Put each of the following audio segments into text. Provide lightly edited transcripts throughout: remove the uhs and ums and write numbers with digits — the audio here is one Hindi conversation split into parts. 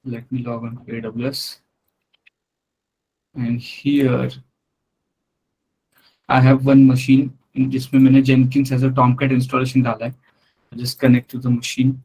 let me log on to AWS, and here I have one machine जिसमें मैंने Jenkins as a Tomcat installation डाला है. Just connect to the machine.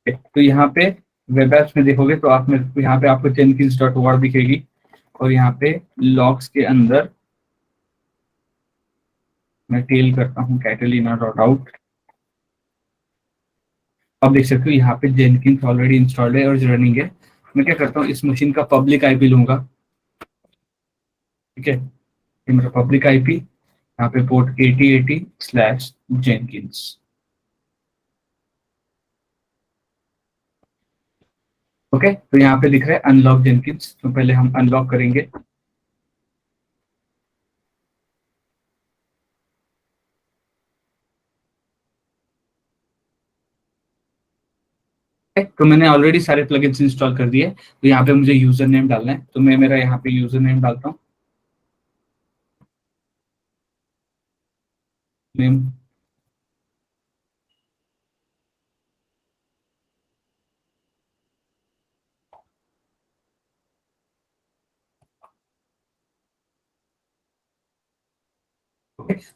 तो यहाँ पे वेब एप्स में देखोगे तो आप में यहाँ पे आपको jenkins.org दिखेगी और यहाँ पे लॉग्स के अंदर मैं टेल करता हूँ catalina.out. अब देख सकते हो यहाँ पे जेनकिंस ऑलरेडी इंस्टॉल्ड है और रनिंग है. मैं क्या करता हूँ, इस मशीन का पब्लिक आईपी लूंगा. ठीक है, ये मेरा पब्लिक आईपी, यहाँ पे पोर्ट 8080/Jenkins. ओके, तो यहाँ पे लिख रहा है अनलॉक जेनकिंस. तो पहले हम अनलॉक करेंगे. तो मैंने ऑलरेडी सारे प्लगइन्स इंस्टॉल कर दिए. तो यहाँ पे मुझे यूजर नेम डालना है, तो मैं मेरा यहाँ पे यूजर नेम डालता हूँ. नेम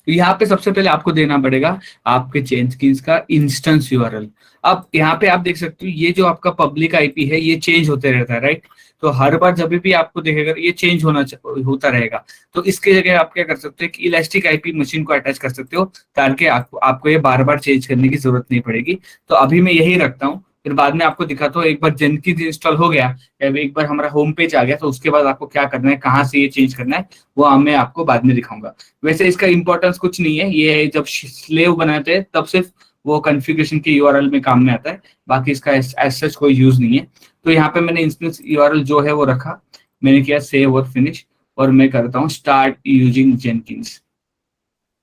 तो यहाँ पे सबसे पहले आपको देना पड़ेगा आपके जेनकिंस का इंस्टेंस यूआरएल. अब यहाँ पे आप देख सकते हो ये जो आपका पब्लिक आईपी है ये चेंज होते रहता है, राइट. तो हर बार जब भी आपको देखेगा ये चेंज होता रहेगा. तो इसके जगह आप क्या कर सकते हो कि इलास्टिक आईपी मशीन को अटैच कर सकते हो ताकि आपको ये बार बार चेंज करने की जरूरत नहीं पड़ेगी. तो अभी मैं यही रखता हूँ, फिर बाद में आपको दिखाता हूँ. एक बार जेनकिंस इंस्टॉल हो गया, एक बार हमारा होम पेज आ गया, तो उसके बाद आपको क्या करना है, कहाँ से ये चेंज करना है, वो मैं आपको बाद में दिखाऊंगा. वैसे इसका इंपॉर्टेंस कुछ नहीं है, ये जब स्लेव बनाते हैं तब सिर्फ वो कॉन्फ़िगरेशन के यूआरएल में काम में आता है, बाकी इसका एज सच कोई यूज नहीं है. तो यहाँ पे मैंने इंस्टेंस यूआरएल जो है वो रखा, मैंने किया सेव और फिनिश, और मैं करता हूँ स्टार्ट यूजिंग जेनकिंस.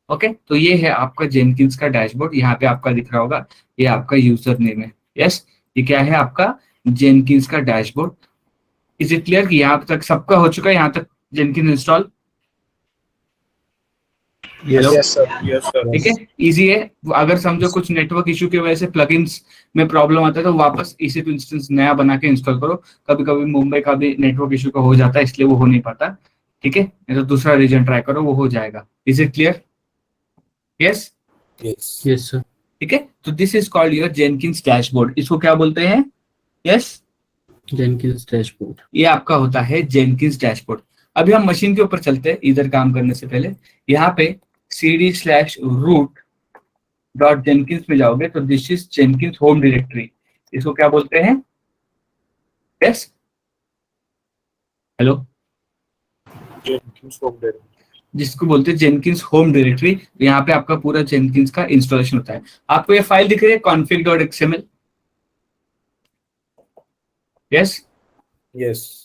ओके, तो ये है आपका जेनकिंस का डैशबोर्ड. यहाँ पे आपका दिख रहा होगा ये आपका यूजर नेम है. यस, ये क्या है आपका जेनकिंस का डैशबोर्ड. इज इट क्लियर कि यहाँ तक सबका हो चुका है, यहाँ तक जेनकिंस इंस्टॉल? Yes sir. ठीक है, इजी है. अगर समझो कुछ नेटवर्क इशू की वजह से प्लगइन्स में प्रॉब्लम आता है तो वापस EC2 इंस्टेंस नया बना के इंस्टॉल करो. कभी कभी मुंबई का भी नेटवर्क इशू का हो जाता है, इसलिए वो हो नहीं पाता. ठीक है, नहीं तो दूसरा रीजन ट्राई करो, वो हो जाएगा. Is it clear? Yes yes sir. ठीक है, तो this is called your Jenkins dashboard. इसको क्या बोलते हैं? Yes, Jenkins dashboard. ये आपका होता है जेनकिंस डैशबोर्ड. अभी हम मशीन के ऊपर चलते हैं इधर काम करने से पहले. यहाँ पे cd/root.jenkins में जाओगे तो this is Jenkins home directory. इसको क्या बोलते हैं? Yes, hello, Jenkins home directory. जिसको बोलते हैं जेनकिंस होम डायरेक्टरी. यहाँ पे आपका पूरा जेनकिंस का इंस्टॉलेशन होता है. आपको ये फाइल दिख रही है config.xml? Yes, yes.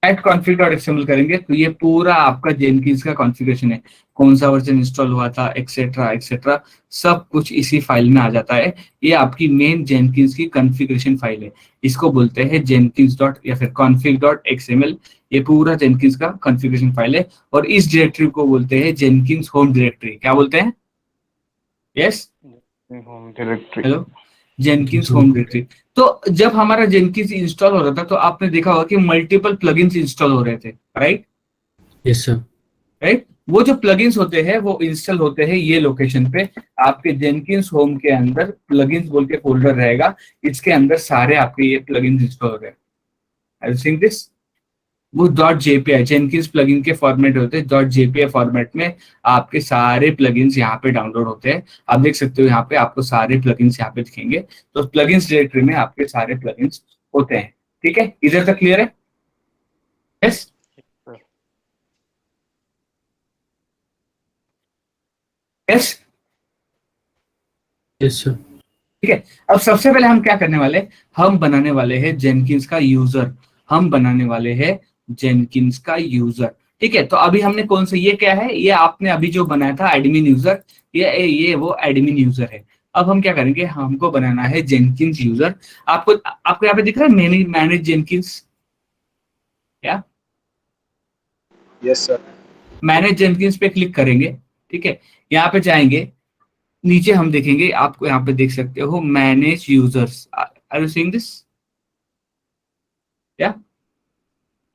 Eight config.xml करेंगे तो ये पूरा आपका जेनकिंस का कॉन्फ़िगरेशन है, कौन सा वर्जन इंस्टॉल हुआ था, एक्सेट्रा एक्सेट्रा, सब कुछ इसी फाइल में आ जाता है. ये आपकी मेन जेनकिंस की कॉन्फ़िगरेशन फाइल है. इसको बोलते हैं जेनकिंस डॉट या फिर config.xml. ये पूरा जेनकिंस का कॉन्फ़िगरेशन फाइल है और इस डायरेक्टरी को बोलते हैं जेनकिंस होम डायरेक्टरी. क्या बोलते हैं? Yes, home directory. Hello, Jenkins home directory. तो जब हमारा जेनकिंस इंस्टॉल हो रहा था तो आपने देखा होगा कि मल्टीपल प्लगइन्स इंस्टॉल हो रहे थे, राइट? Yes sir. राइट, वो जो प्लगइन्स होते हैं वो इंस्टॉल होते हैं ये लोकेशन पे. आपके जेनकिंस होम के अंदर प्लगइन्स बोल के फोल्डर रहेगा, इसके अंदर सारे आपके ये प्लगइन्स इंस्टॉल हो रहे हैं. I will sing this. वो .jpi जेनकिंस प्लगइन के फॉर्मेट होते हैं. .jpi फॉर्मेट में आपके सारे प्लगइन्स यहाँ पे डाउनलोड होते हैं. आप देख सकते हो यहाँ पे आपको सारे प्लगइन्स यहाँ पे दिखेंगे. तो प्लगइन्स डायरेक्टरी में आपके सारे प्लगइन्स होते हैं. ठीक है, इधर तक क्लियर है? Yes, yes, yes sir. ठीक है. अब सबसे पहले हम क्या करने वाले, हम बनाने वाले हैं जेनकिंस का यूजर. हम बनाने वाले हैं जेनकिंस का यूजर. ठीक है, तो अभी हमने कौन सा, ये क्या है, ये आपने अभी जो बनाया था एडमिन यूजर, ये वो एडमिन यूजर है। अब हम क्या करेंगे, हमको बनाना है जेनकिंस यूजर। आपको यहाँ पे दिख रहा है मैनेज जेनकिंस, क्या Yes, sir. मैनेज जेनकिंस पे क्लिक करेंगे। ठीक है, यहाँ पे जाएंगे, नीचे हम देखेंगे, आपको यहाँ पे देख सकते हो manage users, are you seeing this, क्या,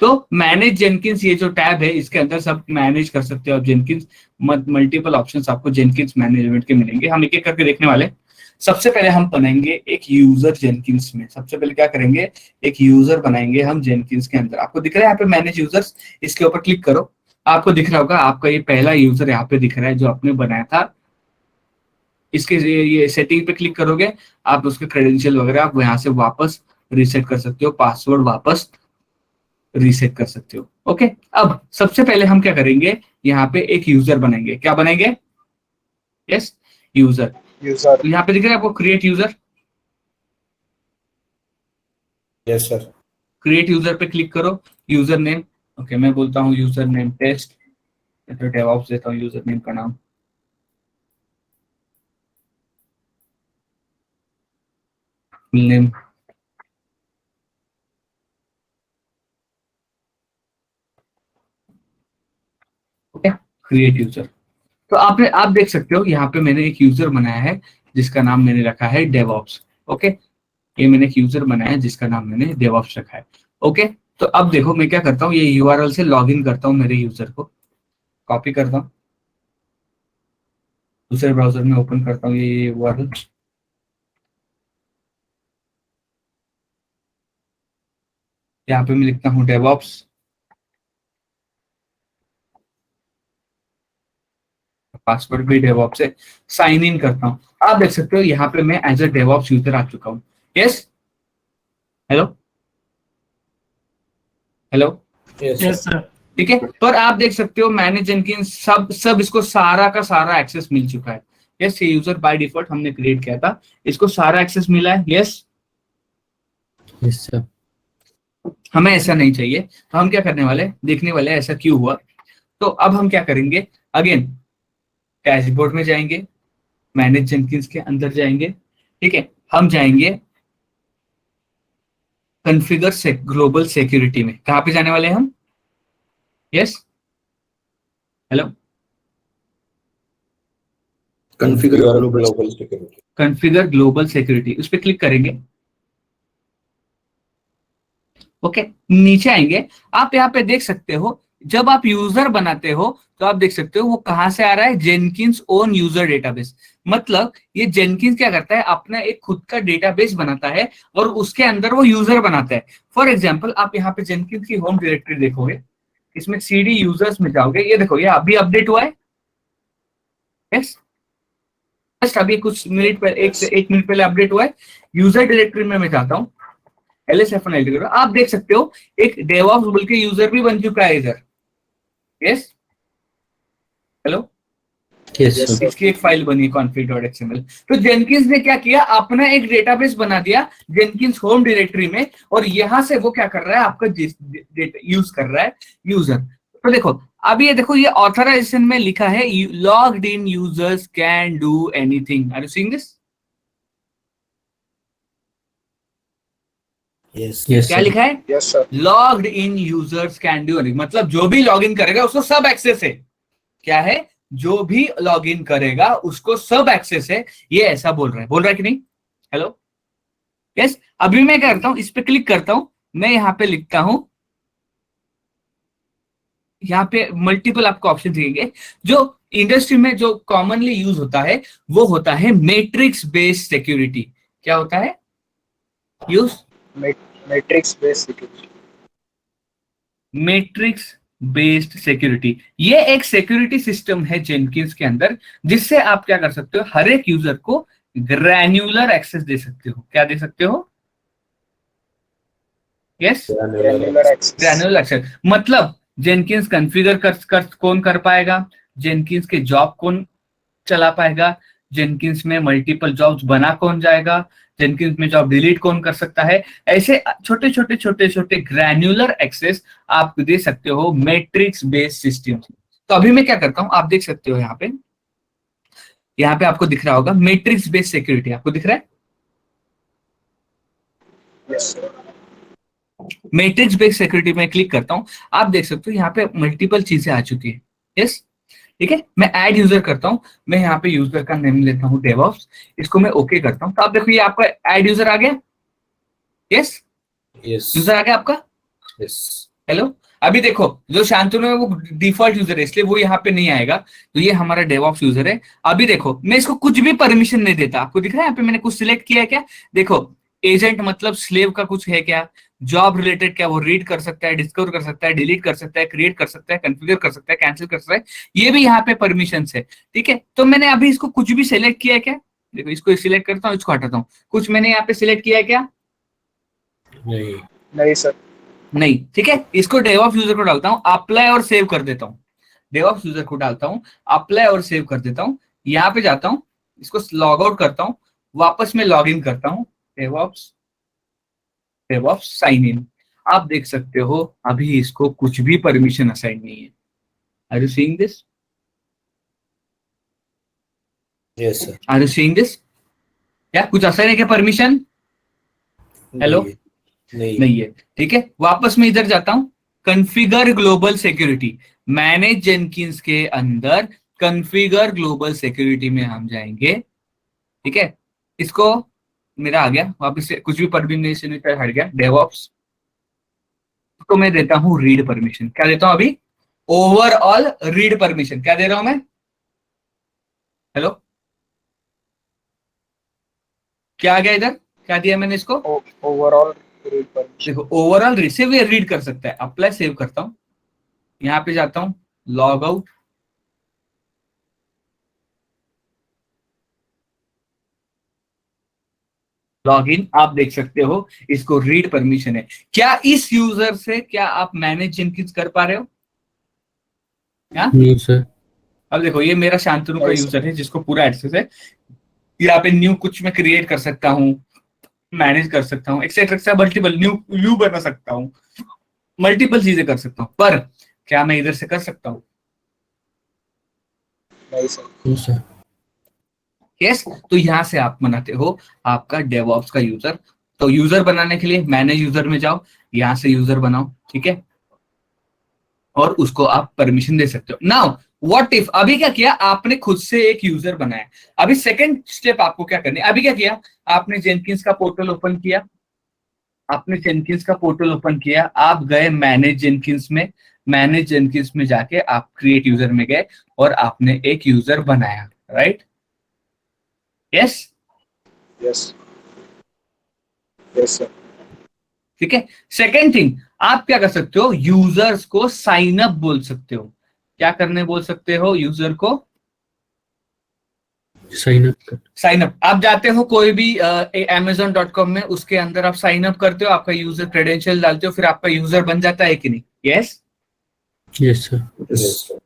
तो मैनेज जेनकिंस ये जो टैब है इसके अंदर सब मैनेज कर सकते हो आप जेनकिंस। मल्टीपल ऑप्शंस आपको जेनकिंस मैनेजमेंट के मिलेंगे, हम एक एक करके देखने वाले हैं। सबसे पहले हम बनाएंगे एक यूजर जेनकिंस में, सबसे पहले क्या करेंगे, एक यूजर बनाएंगे हम जेनकिंस के अंदर। आपको दिख रहा है यहाँ पे मैनेज यूजर्स, इसके ऊपर क्लिक करो, आपको दिख रहा होगा आपका ये पहला यूजर यहाँ पे दिख रहा है जो आपने बनाया था। इसके ये सेटिंग पे क्लिक करोगे, आप उसके क्रेडेंशियल वगैरह आप यहाँ से वापस रीसेट कर सकते हो, पासवर्ड वापस रीसेट कर सकते हो। ओके, अब सबसे पहले हम क्या करेंगे, यहाँ पे एक यूजर बनाएंगे, क्या बनाएंगे, यस यूजर। User. तो यहाँ पे दिख रहा है आपको create user, Yes, sir. Create user पे क्लिक करो, यूजर नेम, ओके मैं बोलता हूँ यूजर नेम टेस्ट, तो डेवऑप्स देता हूँ यूजर नेम का नाम, नेम, ओके क्रिएट यूजर। तो आप देख सकते हो यहाँ पे मैंने एक यूजर बनाया है जिसका नाम मैंने रखा है डेवऑप्स। ओके, ये मैंने एक यूजर बनाया है जिसका नाम मैंने डेवऑप्स रखा है। ओके, तो अब देखो मैं क्या करता हूँ, ये यूआरएल से लॉगिन करता हूँ मेरे यूजर को, कॉपी करता हूँ, दूसरे ब्राउजर में ओपन करता हूँ ये यूआरएल, यहाँ पे मैं लिखता हूँ डेवऑप्स, पासवर्ड भी डेवऑप्स से साइन इन करता हूँ। आप देख सकते हो यहाँ पे मैं एज अ डेवऑप्स यूजर आ चुका हूँ। Yes, hello hello, Yes, yes sir. Sir. ठीक है, पर आप देख सकते हो मैनेज जेनकिंस सब इसको सारा का सारा एक्सेस मिल चुका है। यस, ये यूजर बाय डिफॉल्ट हमने क्रिएट किया था, इसको सारा एक्सेस मिला है। Yes, Yes, sir. हमें ऐसा नहीं चाहिए, तो हम क्या करने वाले, देखने वाले ऐसा क्यों हुआ। तो अब हम क्या करेंगे, अगेन डैशबोर्ड में जाएंगे, मैनेज जेनकिंस के अंदर जाएंगे, ठीक है, हम जाएंगे कॉन्फ़िगर से ग्लोबल सिक्योरिटी में, कहाँ पे जाने वाले हैं हम, yes hello, Configure global security. Configure global security, उस पर क्लिक करेंगे। ओके, नीचे आएंगे, आप यहाँ पे देख सकते हो जब आप यूजर बनाते हो तो आप देख सकते हो वो कहां से आ रहा है, जेनकिंस ओन यूजर डेटाबेस। मतलब ये जेनकिंस क्या करता है, अपना एक खुद का डेटाबेस बनाता है और उसके अंदर वो यूजर बनाता है। फॉर एग्जांपल आप यहाँ पे जेनकिंस की होम डायरेक्टरी देखोगे, इसमें सीडी यूजर्स में जाओगे, ये देखो ये अभी अपडेट हुआ है। यस, जस्ट अभी कुछ मिनट पहले, एक मिनट पहले अपडेट हुआ है। यूजर डायरेक्टरी में मैं जाता हूँ, LSFNL, आप देख सकते हो एक डेवऑप्स बोल के यूजर भी बन चुका है इधर। Yes, hello, Yes, sir. इसकी एक फाइल बनी config.xml। तो जेनकिंस ने क्या किया, अपना एक डेटाबेस बना दिया जेनकिंस होम डायरेक्टरी में, और यहां से वो क्या कर रहा है, आपका यूज कर रहा है यूजर। तो देखो अभी ये देखो, ये ऑथराइजेशन में लिखा है logged in users can do anything, are you seeing this, Yes. क्या लिखा है, Yes, sir. Logged in users can do anything, मतलब जो भी लॉग इन करेगा उसको सब एक्सेस है। क्या है, जो भी लॉग इन करेगा उसको सब एक्सेस है, ये ऐसा बोल रहा है कि नहीं, हेलो, यस। अभी मैं क्या करता हूं, इस पे क्लिक करता हूं, मैं यहां पे लिखता हूं, यहाँ पे मल्टीपल आपको ऑप्शन दिखेंगे। जो इंडस्ट्री में जो कॉमनली यूज होता है वो होता है मैट्रिक्स बेस्ड सिक्योरिटी। क्या होता है use, Matrix based security. Matrix based security. ये एक सिक्योरिटी सिस्टम है जेनकिंस के अंदर, जिससे आप क्या कर सकते हो, हर एक यूजर को ग्रैन्युलर एक्सेस दे सकते हो। क्या दे सकते हो, yes, Granular access. Granular access. मतलब जेनकिंस कॉन्फ़िगर कौन कर पाएगा, जेनकिंस के जॉब कौन चला पाएगा, जेनकिंस में मल्टीपल जॉब्स बना कौन जाएगा, जेनकिंस में जॉब डिलीट कौन कर सकता है, ऐसे छोटे छोटे छोटे छोटे ग्रैन्युलर एक्सेस आप दे सकते हो मैट्रिक्स बेस्ड सिस्टम। तो अभी मैं क्या करता हूं, आप देख सकते हो यहाँ पे आपको दिख रहा होगा मैट्रिक्स बेस्ड सिक्योरिटी, आपको दिख रहा है Yes, sir. Matrix based security में क्लिक करता हूं, आप देख सकते हो यहाँ पे मल्टीपल चीजें आ चुकी है। यस, ठीक है, मैं ऐड यूजर करता हूं, मैं यहाँ पे यूजर का नेम लेता हूँ डेवऑप्स, इसको मैं ओके करता हूँ, तो आप देखो ये आपका ऐड यूजर आ गया। Yes, Yes. यूजर आ गया आपका। Yes. हेलो, अभी देखो जो शांतनु है वो डिफॉल्ट यूजर है इसलिए वो यहाँ पे नहीं आएगा, तो ये हमारा डेवऑप्स यूजर है। अभी देखो मैं इसको कुछ भी परमिशन नहीं देता, आपको दिख रहा है यहाँ पे मैंने कुछ सिलेक्ट किया है क्या, देखो एजेंट मतलब स्लेव का कुछ है क्या, जॉब रिलेटेड क्या, वो रीड कर सकता है, डिस्कवर कर सकता है, डिलीट कर सकता है, क्रिएट कर सकता है, कॉन्फ़िगर कर सकता है, कैंसिल कर सकता है, ये भी यहाँ पे परमिशन है। ठीक है, तो मैंने अभी इसको कुछ भी सिलेक्ट किया है क्या, देखो इसको सिलेक्ट करता हूँ, इसको हटाता हूँ, कुछ मैंने यहाँ पे सिलेक्ट किया है क्या, नहीं, नहीं सर। नहीं। ठीक है, इसको डेवऑप्स यूजर को डालता हूं, अप्लाई और सेव कर देता हूं, डेवऑप्स यूजर को डालता हूं, अप्लाई और सेव कर देता हूं, यहां पे जाता हूं, इसको लॉग आउट करता हूं, वापस में लॉग इन करता हूं, डेवऑप्स डेवऑप्स साइन इन। आप देख सकते हो अभी इसको कुछ भी परमिशन असाइन नहीं है। Are you seeing this, Yes, sir. Are you seeing this, क्या कुछ असाइन है क्या परमिशन, हेलो, नहीं है। ठीक है, वापस में इधर जाता हूं, configure global security, manage Jenkins के अंदर कॉन्फ़िगर ग्लोबल सिक्योरिटी में हम जाएंगे। ठीक है, इसको मेरा आ गया वापस से, कुछ भी परमिशन हट गया, डेवऑप्स को मैं देता हूं रीड परमिशन, क्या देता हूं अभी, ओवरऑल रीड परमिशन, क्या दे रहा हूं मैं, हेलो, क्या आ गया इधर, क्या दिया मैंने इसको, ओवरऑल रीड परमिशन। देखो ओवरऑल रीड, सिर्फ ये रीड कर सकता है, अप्लाई सेव करता हूं, यहां पे जाता हूं, लॉग आउट, लॉगिन, आप देख सकते हो इसको रीड परमिशन है। क्या इस यूजर से क्या आप मैनेज जेनकिंस कर पा रहे हो, नहीं सर। अब देखो ये मेरा शांतनु का नहीं, यूजर है जिसको पूरा एक्सेस है, यहाँ पे न्यू कुछ मैं क्रिएट कर सकता हूँ, मैनेज कर सकता हूँ, एक्सेट्रा मल्टीपल न्यू व्यू बना सकता हूँ, मल्टीपल चीजें कर सकता हूँ, पर क्या मैं इधर से कर सकता हूँ, नहीं सर। यस। तो यहां से आप बनाते हो आपका डेवऑप्स का यूजर। तो यूजर बनाने के लिए मैनेज यूजर में जाओ, यहां से यूजर बनाओ, ठीक है, और उसको आप परमिशन दे सकते हो। नाउ व्हाट इफ, अभी क्या किया आपने, खुद से एक यूजर बनाया, अभी सेकंड स्टेप आपको क्या करनी है, अभी क्या किया आपने, जेनकिंस का पोर्टल ओपन किया, आपने जेनकिंस का पोर्टल ओपन किया, आप गए मैनेज जेनकिंस में, मैनेज जेनकिंस में जाके आप क्रिएट यूजर में गए और आपने एक यूजर बनाया, right, yes, yes, yes sir. ठीक है। सेकेंड थिंग, आप क्या कर सकते हो, यूजर्स को साइन अप बोल सकते हो, क्या करने बोल सकते हो यूजर को, साइन अप। आप जाते हो कोई भी amazon.com में, उसके अंदर आप साइन अप करते हो, आपका यूजर क्रेडेंशियल डालते हो, फिर आपका यूजर बन जाता है कि नहीं, यस, यस सर।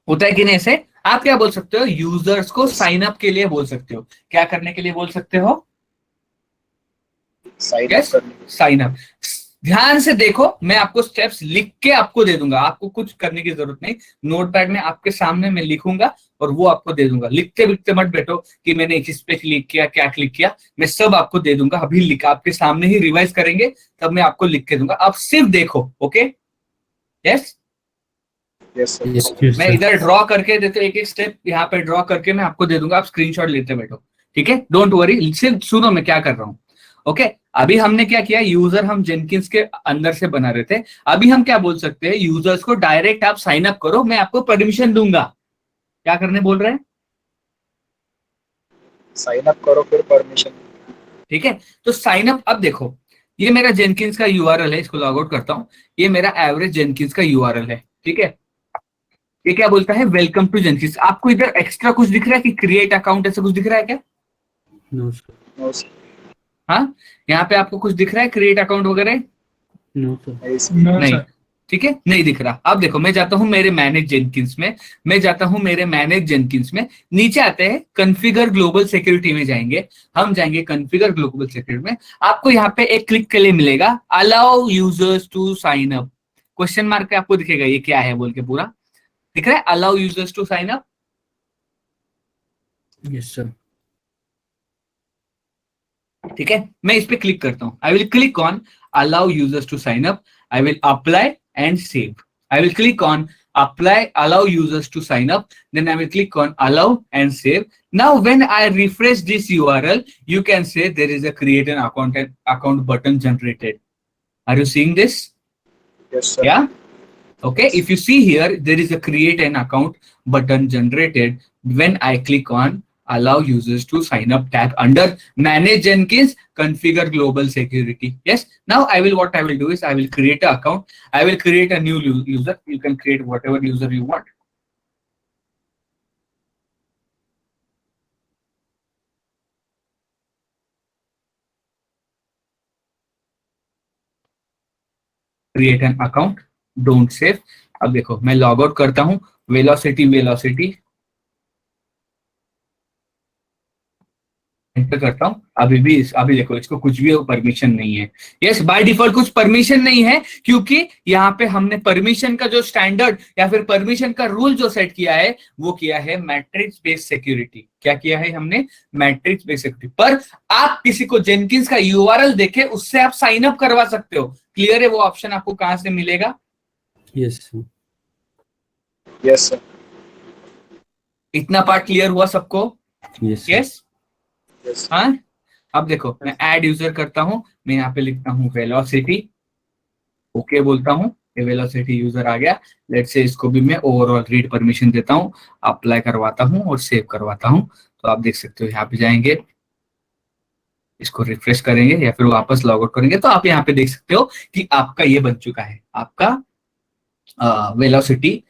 होता है कि नहीं ऐसे। आप क्या बोल सकते हो, यूजर्स को साइन अप के लिए बोल सकते हो, क्या करने के लिए बोल सकते हो, साइन अप। ध्यान से देखो, मैं आपको स्टेप्स लिख के आपको दे दूंगा, आपको कुछ करने की जरूरत नहीं, नोटपैड में आपके सामने मैं लिखूंगा और वो आपको दे दूंगा, लिखते लिखते मत बैठो कि मैंने किस पे क्लिक किया, क्या क्लिक किया, मैं सब आपको दे दूंगा, अभी लिख आपके सामने ही रिवाइज करेंगे, तब मैं आपको लिख के दूंगा, आप सिर्फ देखो, ओके, यस, मैं इधर ड्रॉ करके देते, एक एक स्टेप यहाँ पे ड्रॉ करके मैं आपको दे दूंगा, आप स्क्रीनशॉट लेते बैठो, ठीक है, डोंट वरी, सिर्फ सुनो मैं क्या कर रहा हूँ, ओके। अभी हमने क्या किया, यूजर हम जेनकिंस के अंदर से बना रहे थे, अभी हम क्या बोल सकते हैं, यूजर्स को डायरेक्ट आप साइन अप करो, मैं आपको परमिशन दूंगा, क्या करने बोल रहे हैं, साइन अप करो फिर परमिशन। ठीक है, तो साइन अप, अब देखो ये मेरा जेनकिंस का यूआरएल है, इसको लॉग आउट करता हूं, ये मेरा एवरेज जेनकिंस का यूआरएल है, ठीक है, ये क्या बोलता है, वेलकम टू जेनकिंस। आपको इधर एक्स्ट्रा कुछ दिख रहा है कि क्रिएट अकाउंट ऐसा कुछ दिख रहा है क्या, नो सर। हाँ, यहाँ पे आपको कुछ दिख रहा है क्रिएट अकाउंट वगैरह, नो सर। नहीं, ठीक है, नहीं दिख रहा। अब देखो मैं जाता हूं मेरे मैनेज जेनकिंस में, नीचे आते हैं कॉन्फ़िगर ग्लोबल सिक्योरिटी में जाएंगे, हम जाएंगे कॉन्फ़िगर ग्लोबल सिक्योरिटी में। आपको यहाँ पे एक क्लिक के लिए मिलेगा allow users to sign up, question mark पे आपको दिखेगा ये क्या है बोल के, पूरा दिख रहा है allow users to sign up. Yes sir. ठीक है, मैं इस पे क्लिक करता हूं, I will click on allow users to sign up, I will apply and save, I will click on apply allow users to sign up, then I will click on allow and save. Now when I refresh this URL, you can say there is a create an account button generated. Are you seeing this? Yes sir. Yeah, okay, if you see here there is a create an account button generated when I click on allow users to sign up tab under manage Jenkins configure global security. Yes, now what I will do is I will create an account, I will create a new user, you can create whatever user you want. Create an account, don't save. अब देखो मैं लॉग आउट करता हूं, वेलोसिटी एंटर करता हूं, अभी देखो इसको कुछ भी परमिशन नहीं है। यस, बाय डिफॉल्ट कुछ परमिशन नहीं है, क्योंकि यहाँ पे हमने परमिशन का जो स्टैंडर्ड या फिर परमिशन का रूल जो सेट किया है वो किया है मैट्रिक्स बेस्ड सिक्योरिटी। क्या किया है हमने? Matrix based security. पर आप किसी को जेनकिंस का यूआरएल देके उससे आप साइन अप करवा सकते हो। क्लियर है? वो ऑप्शन आपको कहां से मिलेगा? Yes sir. Yes sir. इतना पार्ट क्लियर हुआ सबको? Yes yes. हाँ, अब देखो मैं ऐड यूजर करता हूं, मैं यहाँ पे लिखता हूँ वेलोसिटी, ओके बोलता हूँ, ये वेलोसिटी यूजर आ गया। लेट्स से इसको भी मैं ओवरऑल रीड परमिशन देता हूँ, अप्लाई करवाता हूँ और सेव करवाता हूँ। तो आप देख सकते हो यहाँ पे जाएंगे, इसको रिफ्रेश करेंगे या फिर वापस लॉग आउट करेंगे तो आप यहाँ पे देख सकते हो कि आपका ये बन चुका है, आपका वेलोसिटी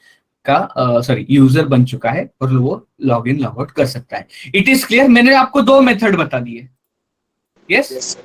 का यूजर बन चुका है और वो लॉग इन लॉग आउट कर सकता है। It is clear? मैंने आपको दो मेथड बता दिए। यस,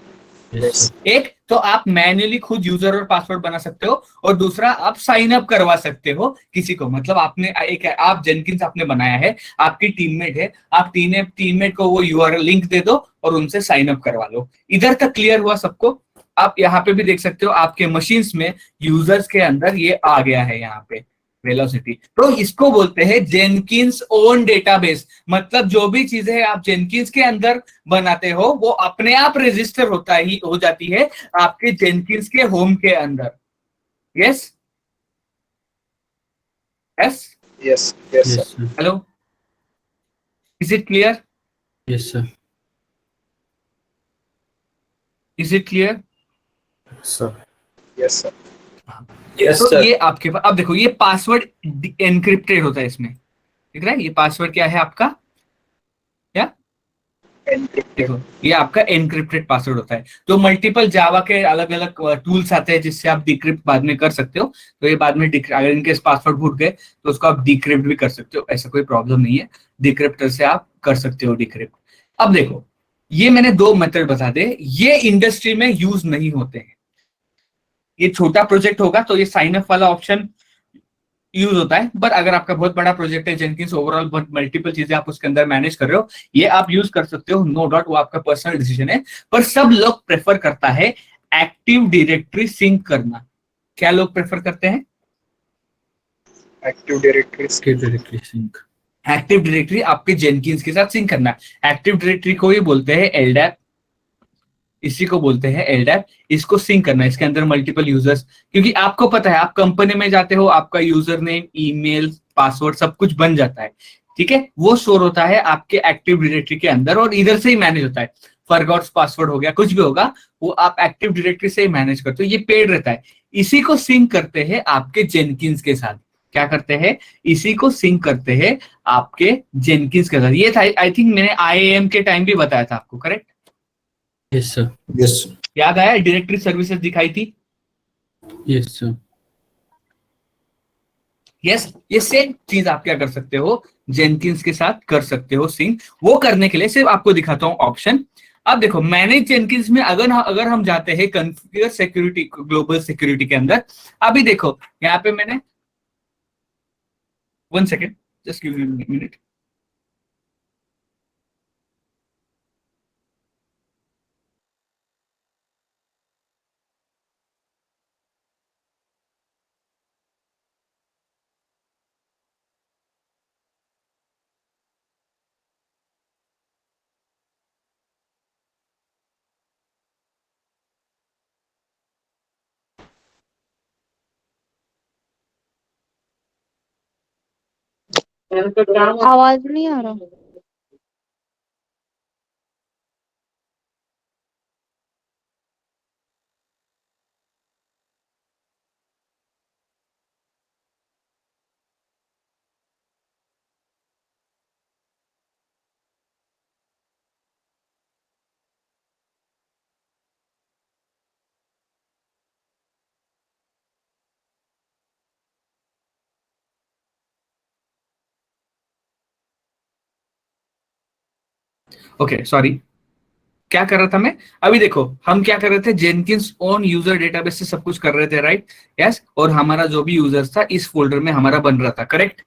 एक तो आप मैन्युअली खुद यूजर और पासवर्ड बना सकते हो और दूसरा आप साइन अप करवा सकते हो किसी को। मतलब आप जेनकिंस आपने बनाया है, आपकी टीममेट है, आप टीममेट को वो यूआरएल लिंक दे दो और उनसे साइन अप करवा लो। इधर तक क्लियर हुआ सबको? आप यहाँ पे भी देख सकते हो आपके मशीन्स में यूजर्स के अंदर ये आ गया है यहाँ पे वेलोसिटी। तो इसको बोलते हैं जेनकिंस ओन डेटाबेस। मतलब जो भी चीजें आप जेनकिंस के अंदर बनाते हो वो अपने आप रजिस्टर हो जाती है आपके जेनकिंस के होम के अंदर। Yes yes yes yes sir. Hello, is it clear? Yes sir. Is it clear? Sir. Yes sir. तो ये आपके पास, अब देखो ये पासवर्ड एनक्रिप्टेड होता है इसमें, दिख रहा है? ये पासवर्ड क्या है आपका? क्या? देखो ये आपका एनक्रिप्टेड पासवर्ड होता है। तो मल्टीपल जावा के अलग अलग टूल्स आते हैं जिससे आप डिक्रिप्ट बाद में कर सकते हो। तो ये बाद में अगर इनके पासवर्ड भूल गए तो उसको आप डिक्रिप्ट भी कर सकते हो, ऐसा कोई प्रॉब्लम नहीं है। डिक्रिप्टर से आप कर सकते हो डिक्रिप्ट। अब देखो ये मैंने दो मेथड बता दे, ये इंडस्ट्री में यूज नहीं होते हैं। ये छोटा प्रोजेक्ट होगा तो ये साइन अप वाला ऑप्शन यूज होता है, बट अगर आपका बहुत बड़ा प्रोजेक्ट है जेनकिंस ओवरऑल बहुत मल्टीपल चीजें आप उसके अंदर मैनेज कर रहे हो, ये आप यूज कर सकते हो, नो डाउट, वो आपका पर्सनल डिसीजन है। पर सब लोग प्रेफर करता है एक्टिव डायरेक्टरी सिंक करना। क्या लोग प्रेफर करते हैं? Active directory sync. Active directory आपके जेनकिंस के साथ सिंक करना। एक्टिव डायरेक्टरी को ही बोलते हैं एलडैप, इसी को बोलते हैं एलडैप। इसको सिंक करना, इसके अंदर मल्टीपल यूजर्स, क्योंकि आपको पता है आप कंपनी में जाते हो, आपका यूजर नेम, ईमेल, पासवर्ड सब कुछ बन जाता है, ठीक है? वो स्टोर होता है आपके एक्टिव डायरेक्टरी के अंदर और इधर से ही मैनेज होता है। फॉरगॉट्स पासवर्ड हो गया, कुछ भी होगा, वो आप एक्टिव डायरेक्टरी से ही मैनेज करते हो, ये पेड रहता है। इसी को सिंक करते हैं आपके जेनकिंस के साथ। क्या करते हैं? इसी को सिंक करते हैं आपके जेनकिंस के साथ। ये था आई थिंक मैंने IAM के टाइम भी बताया था आपको, correct? Yes sir. Yes sir. याद आया? डायरेक्टरी सर्विसेज दिखाई थी। Yes sir. यस, ये सेम चीज आप क्या कर सकते हो, जेनकिंस के साथ कर सकते हो सिंक। वो करने के लिए सिर्फ आपको दिखाता हूं ऑप्शन। अब देखो मैनेज जेनकिंस में अगर हम जाते हैं कॉन्फ़िगर सिक्योरिटी, ग्लोबल सिक्योरिटी के अंदर, अभी देखो यहाँ पे मैंने 1 second, just give me minute. आवाज नहीं आ रहा। ओके सॉरी, क्या कर रहा था मैं? अभी देखो हम क्या कर रहे थे, जेनकिंस ओन यूजर डेटाबेस से सब कुछ कर रहे थे, राइट? यस, और हमारा जो भी यूजर्स था इस फोल्डर में हमारा बन रहा था, करेक्ट?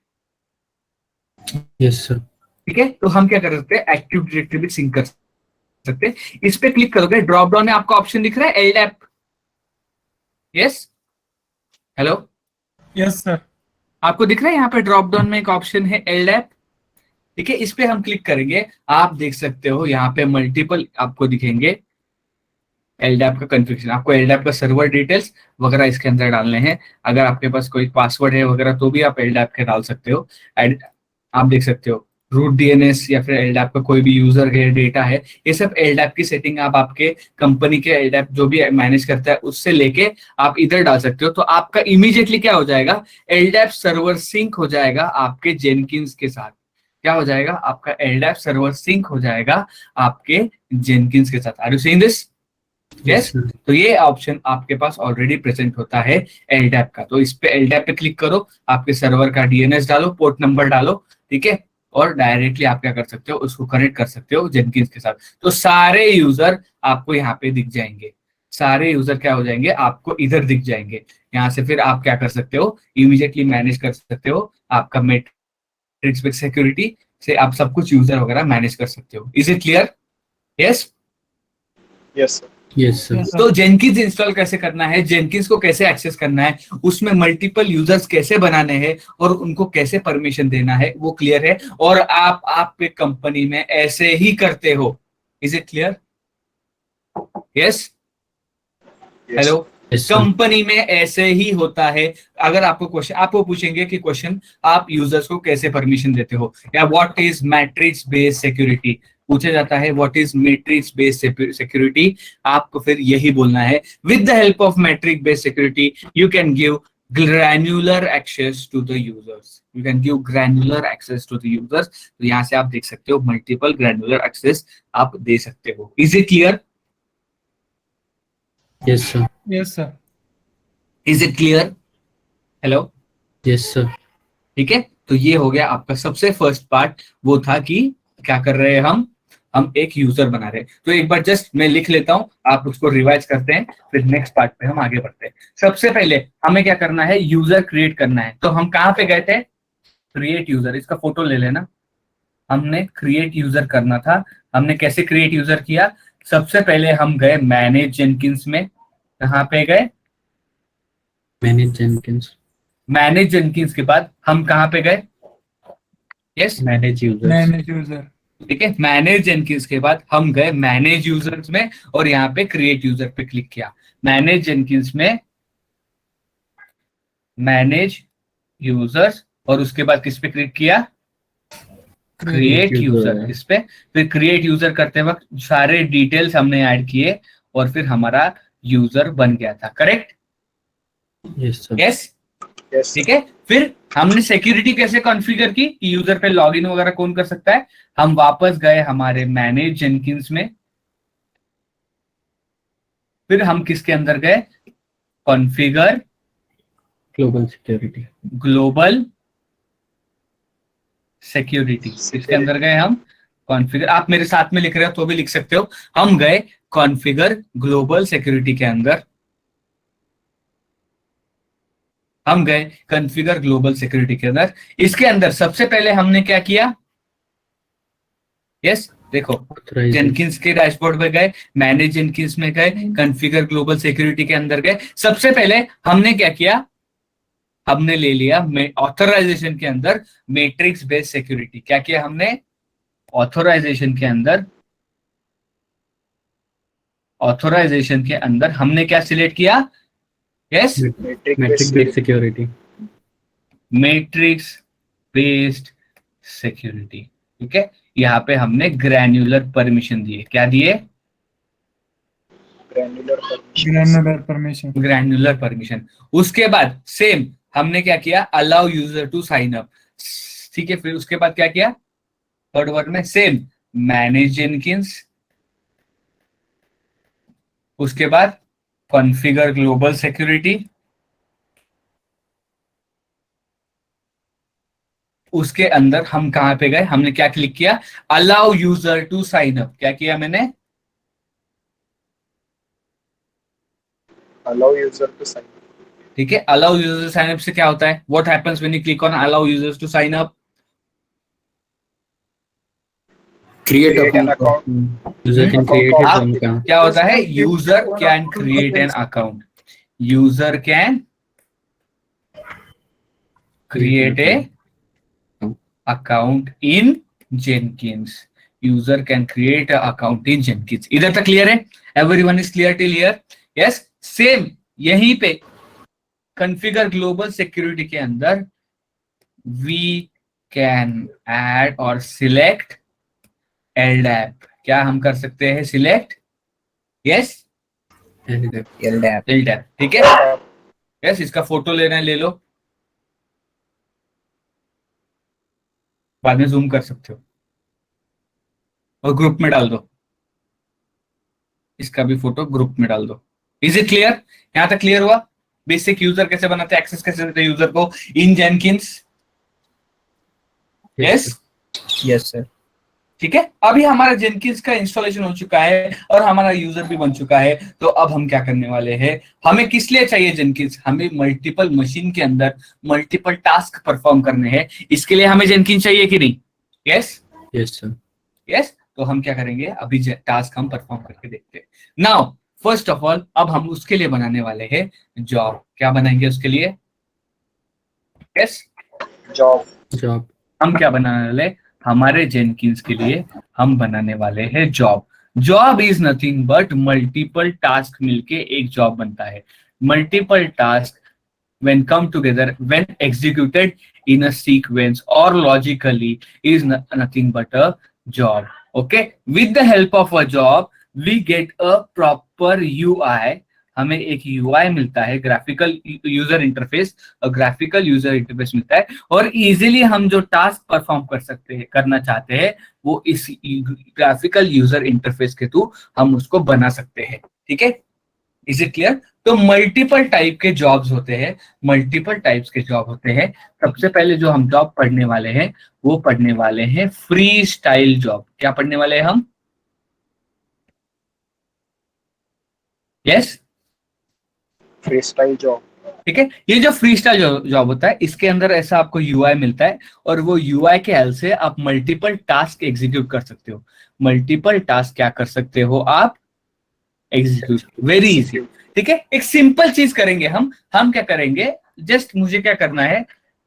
Yes, sir. ठीक है, तो हम क्या कर सकते हैं, एक्टिव डायरेक्टरी सिंक कर सकते हैं। इस पे क्लिक करोगे, ड्रॉप डाउन में आपका ऑप्शन दिख रहा है LDAP. Yes, hello, yes sir. आपको दिख रहा है यहाँ पे ड्रॉप डाउन में एक ऑप्शन है एलडैप। ठीक है, इस पे हम क्लिक करेंगे, आप देख सकते हो यहाँ पे मल्टीपल आपको दिखेंगे एलडैप का कॉन्फ़िगरेशन। आपको एलडैप का सर्वर डिटेल्स वगैरह इसके अंदर डालने हैं। अगर आपके पास कोई पासवर्ड है वगैरह तो भी आप एलडैप के डाल सकते हो। आप देख सकते हो रूट डीएनएस या फिर एलडैप का कोई भी यूजर है, डेटा है, ये सब एलडैप की सेटिंग आप आपके कंपनी के एलडैप जो भी मैनेज करता है उससे लेके आप इधर डाल सकते हो। तो आपका इमीडिएटली क्या हो जाएगा, एलडैप सर्वर सिंक हो जाएगा आपके जेनकिंस के साथ। क्या हो जाएगा, आपका एलडैप सर्वर सिंक हो जाएगा आपके जेनकिंस के साथ। Are you seeing this? Yes, sir. तो ये ऑप्शन आपके पास ऑलरेडी प्रेजेंट होता है एलडैप का। तो इस पे एलडैप पे क्लिक करो, आपके सर्वर का डीएनएस डालो, पोर्ट नंबर डालो, ठीक है, और डायरेक्टली आप क्या कर सकते हो, उसको कनेक्ट कर सकते हो जेनकिंस के साथ। तो सारे यूजर आपको यहाँ पे दिख जाएंगे, सारे यूजर क्या हो जाएंगे, आपको इधर दिख जाएंगे। यहाँ से फिर आप क्या कर सकते हो, इमीडिएटली मैनेज कर सकते हो आपका मैट्रिक्स बेस्ड सिक्योरिटी से, आप सब कुछ यूजर वगैरह मैनेज कर सकते हो। Is it clear? Yes, Yes, sir. Yes, sir. तो जेनकिंस इंस्टॉल कैसे करना है, जेनकिंस को कैसे एक्सेस करना है, उसमें मल्टीपल यूजर्स कैसे बनाने हैं और उनको कैसे परमिशन देना है, वो क्लियर है। और आप आपके कंपनी में ऐसे ही करते हो। Is it clear? Yes, Yes. Hello, Yes, sir. Company में ऐसे ही होता है। अगर आपको पूछेंगे कि क्वेश्चन, आप यूजर्स को कैसे परमिशन देते हो, या what is matrix based security पूछा जाता है, what is matrix based security, आपको फिर यही बोलना है, with the help of matrix based security you can give granular access to the users, you can give granular access to the users. तो यहाँ से आप देख सकते हो मल्टीपल ग्रैन्युलर एक्सेस आप दे सकते हो। Is it clear? Yes, sir. Yes sir. Is it clear? Hello, Yes, sir. ठीक है, तो ये हो गया आपका सबसे फर्स्ट पार्ट, वो था कि क्या कर रहे हैं हम एक यूजर बना रहे हैं। तो एक बार जस्ट मैं लिख लेता हूं, आप उसको रिवाइज करते हैं, फिर नेक्स्ट पार्ट पे हम आगे बढ़ते हैं। सबसे पहले हमें क्या करना है, यूजर क्रिएट करना है। तो हम कहाँ पे गए थे, क्रिएट यूजर, इसका फोटो ले लेना। हमने क्रिएट यूजर करना था। हमने कैसे क्रिएट यूजर किया, सबसे पहले हम गए मैनेज जेनकिंस में। कहाँ पे गए, Manage Jenkins. मैनेज जेनकिंस के बाद हम कहाँ पे गए, yes, Manage users. Manage user. ठीक है, मैनेज जेनकिंस के बाद हम गए मैनेज यूजर्स में और यहाँ पे क्रिएट यूजर पे क्लिक किया। मैनेज जेनकिंस में मैनेज यूजर्स, और उसके बाद किस पे क्लिक किया, क्रिएट यूजर। इस पे फिर क्रिएट यूजर करते वक्त सारे डिटेल्स हमने ऐड किए और फिर हमारा यूजर बन गया था, correct? Yes, sir. Yes, Yes, sir. ठीक है। फिर हमने सिक्योरिटी कैसे कॉन्फ़िगर की कि यूजर पे लॉगिन वगैरह कौन कर सकता है, हम वापस गए हमारे मैनेज जेनकिंस में, फिर हम किसके अंदर गए, configure Global security. Global security, इसके अंदर गए हम कॉन्फ़िगर, आप मेरे साथ में लिख रहे हो तो भी लिख सकते हो। हम गए कॉन्फ़िगर ग्लोबल सिक्योरिटी के अंदर, हम गए कॉन्फ़िगर ग्लोबल सिक्योरिटी के अंदर। इसके अंदर सबसे पहले हमने क्या किया? यस, देखो जेनकिंस के डैशबोर्ड में गए, मैनेज जेनकिंस में गए, कॉन्फ़िगर ग्लोबल सिक्योरिटी के अंदर गए। सबसे पहले हमने क्या किया? हमने ले लिया ऑथराइजेशन के अंदर मैट्रिक्स बेस्ड सिक्योरिटी। क्या किया हमने? ऑथराइजेशन के अंदर, ऑथराइजेशन के अंदर हमने क्या सिलेक्ट किया? Yes, matrix based security, matrix based security. ठीक है, यहाँ पे हमने ग्रैन्युलर परमिशन दिए। क्या दिए? Granular permission. Granular permission. उसके बाद सेम हमने क्या किया? Allow user to sign up. ठीक है, फिर उसके बाद क्या किया? थर्ड वर्ड में सेम मैनेज जेनकिंस, उसके बाद कॉन्फ़िगर ग्लोबल सिक्योरिटी, उसके अंदर हम कहां पे गए? हमने क्या क्लिक किया? Allow user to sign up. क्या किया मैंने? Allow user to sign. ठीक है, अलाउ यूजर साइन अप से क्या होता है? What happens when you click on allow users to sign up? Create an account, user can create his own account. क्या होता है? User can create an account, user can create a account in Jenkins, user can create a account in Jenkins. इधर तक क्लियर है? Everyone is clear till here? Yes, same यहीं पे कॉन्फ़िगर ग्लोबल सिक्योरिटी के अंदर वी कैन ऐड और सिलेक्ट LDAP। क्या हम कर सकते हैं? Select, yes, LDAP। ठीक है, यस, इसका फोटो लेना है ले लो, बाद में जूम कर सकते हो और ग्रुप में डाल दो। इसका भी फोटो ग्रुप में डाल दो। Is it clear? यहां तक क्लियर हुआ? बेसिक यूजर कैसे बनाते हैं, एक्सेस कैसे देते हैं यूजर को इन जेनकिंस? Yes, yes sir. ठीक है, अभी हमारा जेनकिंस का इंस्टॉलेशन हो चुका है और हमारा यूजर भी बन चुका है। तो अब हम क्या करने वाले हैं? हमें किस लिए चाहिए जेनकिंस? हमें मल्टीपल मशीन के अंदर मल्टीपल टास्क परफॉर्म करने हैं, इसके लिए हमें जेनकिंस चाहिए कि नहीं? Yes, yes sir. यस, तो हम क्या करेंगे? अभी टास्क हम परफॉर्म करके देखते हैं। नाउ फर्स्ट ऑफ ऑल अब हम उसके लिए बनाने वाले हैं जॉब। क्या बनाएंगे उसके लिए? Yes, job. हम क्या बनाने वाले? हमारे जेनकिंस के लिए हम बनाने वाले हैं job. Job is nothing but multiple task मिलके एक जॉब बनता है। Multiple task when come together, when executed in a sequence or logically, is nothing but a job. Okay, with the help of a job we get a proper UI। हमें एक UI मिलता है, ग्राफिकल यूजर इंटरफेस, और ग्राफिकल यूजर इंटरफेस मिलता है, और इजीली हम जो टास्क परफॉर्म कर सकते हैं, करना चाहते हैं, वो इस ग्राफिकल यूजर इंटरफेस के थ्रू हम उसको बना सकते हैं। ठीक है, इज इट क्लियर? तो मल्टीपल टाइप के जॉब्स होते हैं, मल्टीपल टाइप्स के जॉब होते हैं। सबसे पहले जो हम जॉब पढ़ने वाले हैं वो पढ़ने वाले हैं फ्री स्टाइल जॉब। क्या पढ़ने वाले हैं हम? Yes, free style job. ठीक है, ये जो फ्री स्टाइल जॉब होता है, इसके अंदर ऐसा आपको यूआई मिलता है, और वो यूआई के हेल्प से आप मल्टीपल टास्क एग्जीक्यूट कर सकते हो। मल्टीपल टास्क क्या कर सकते हो आप? Execute, very easy. ठीक है, एक सिंपल चीज करेंगे हम क्या करेंगे? जस्ट मुझे क्या करना है?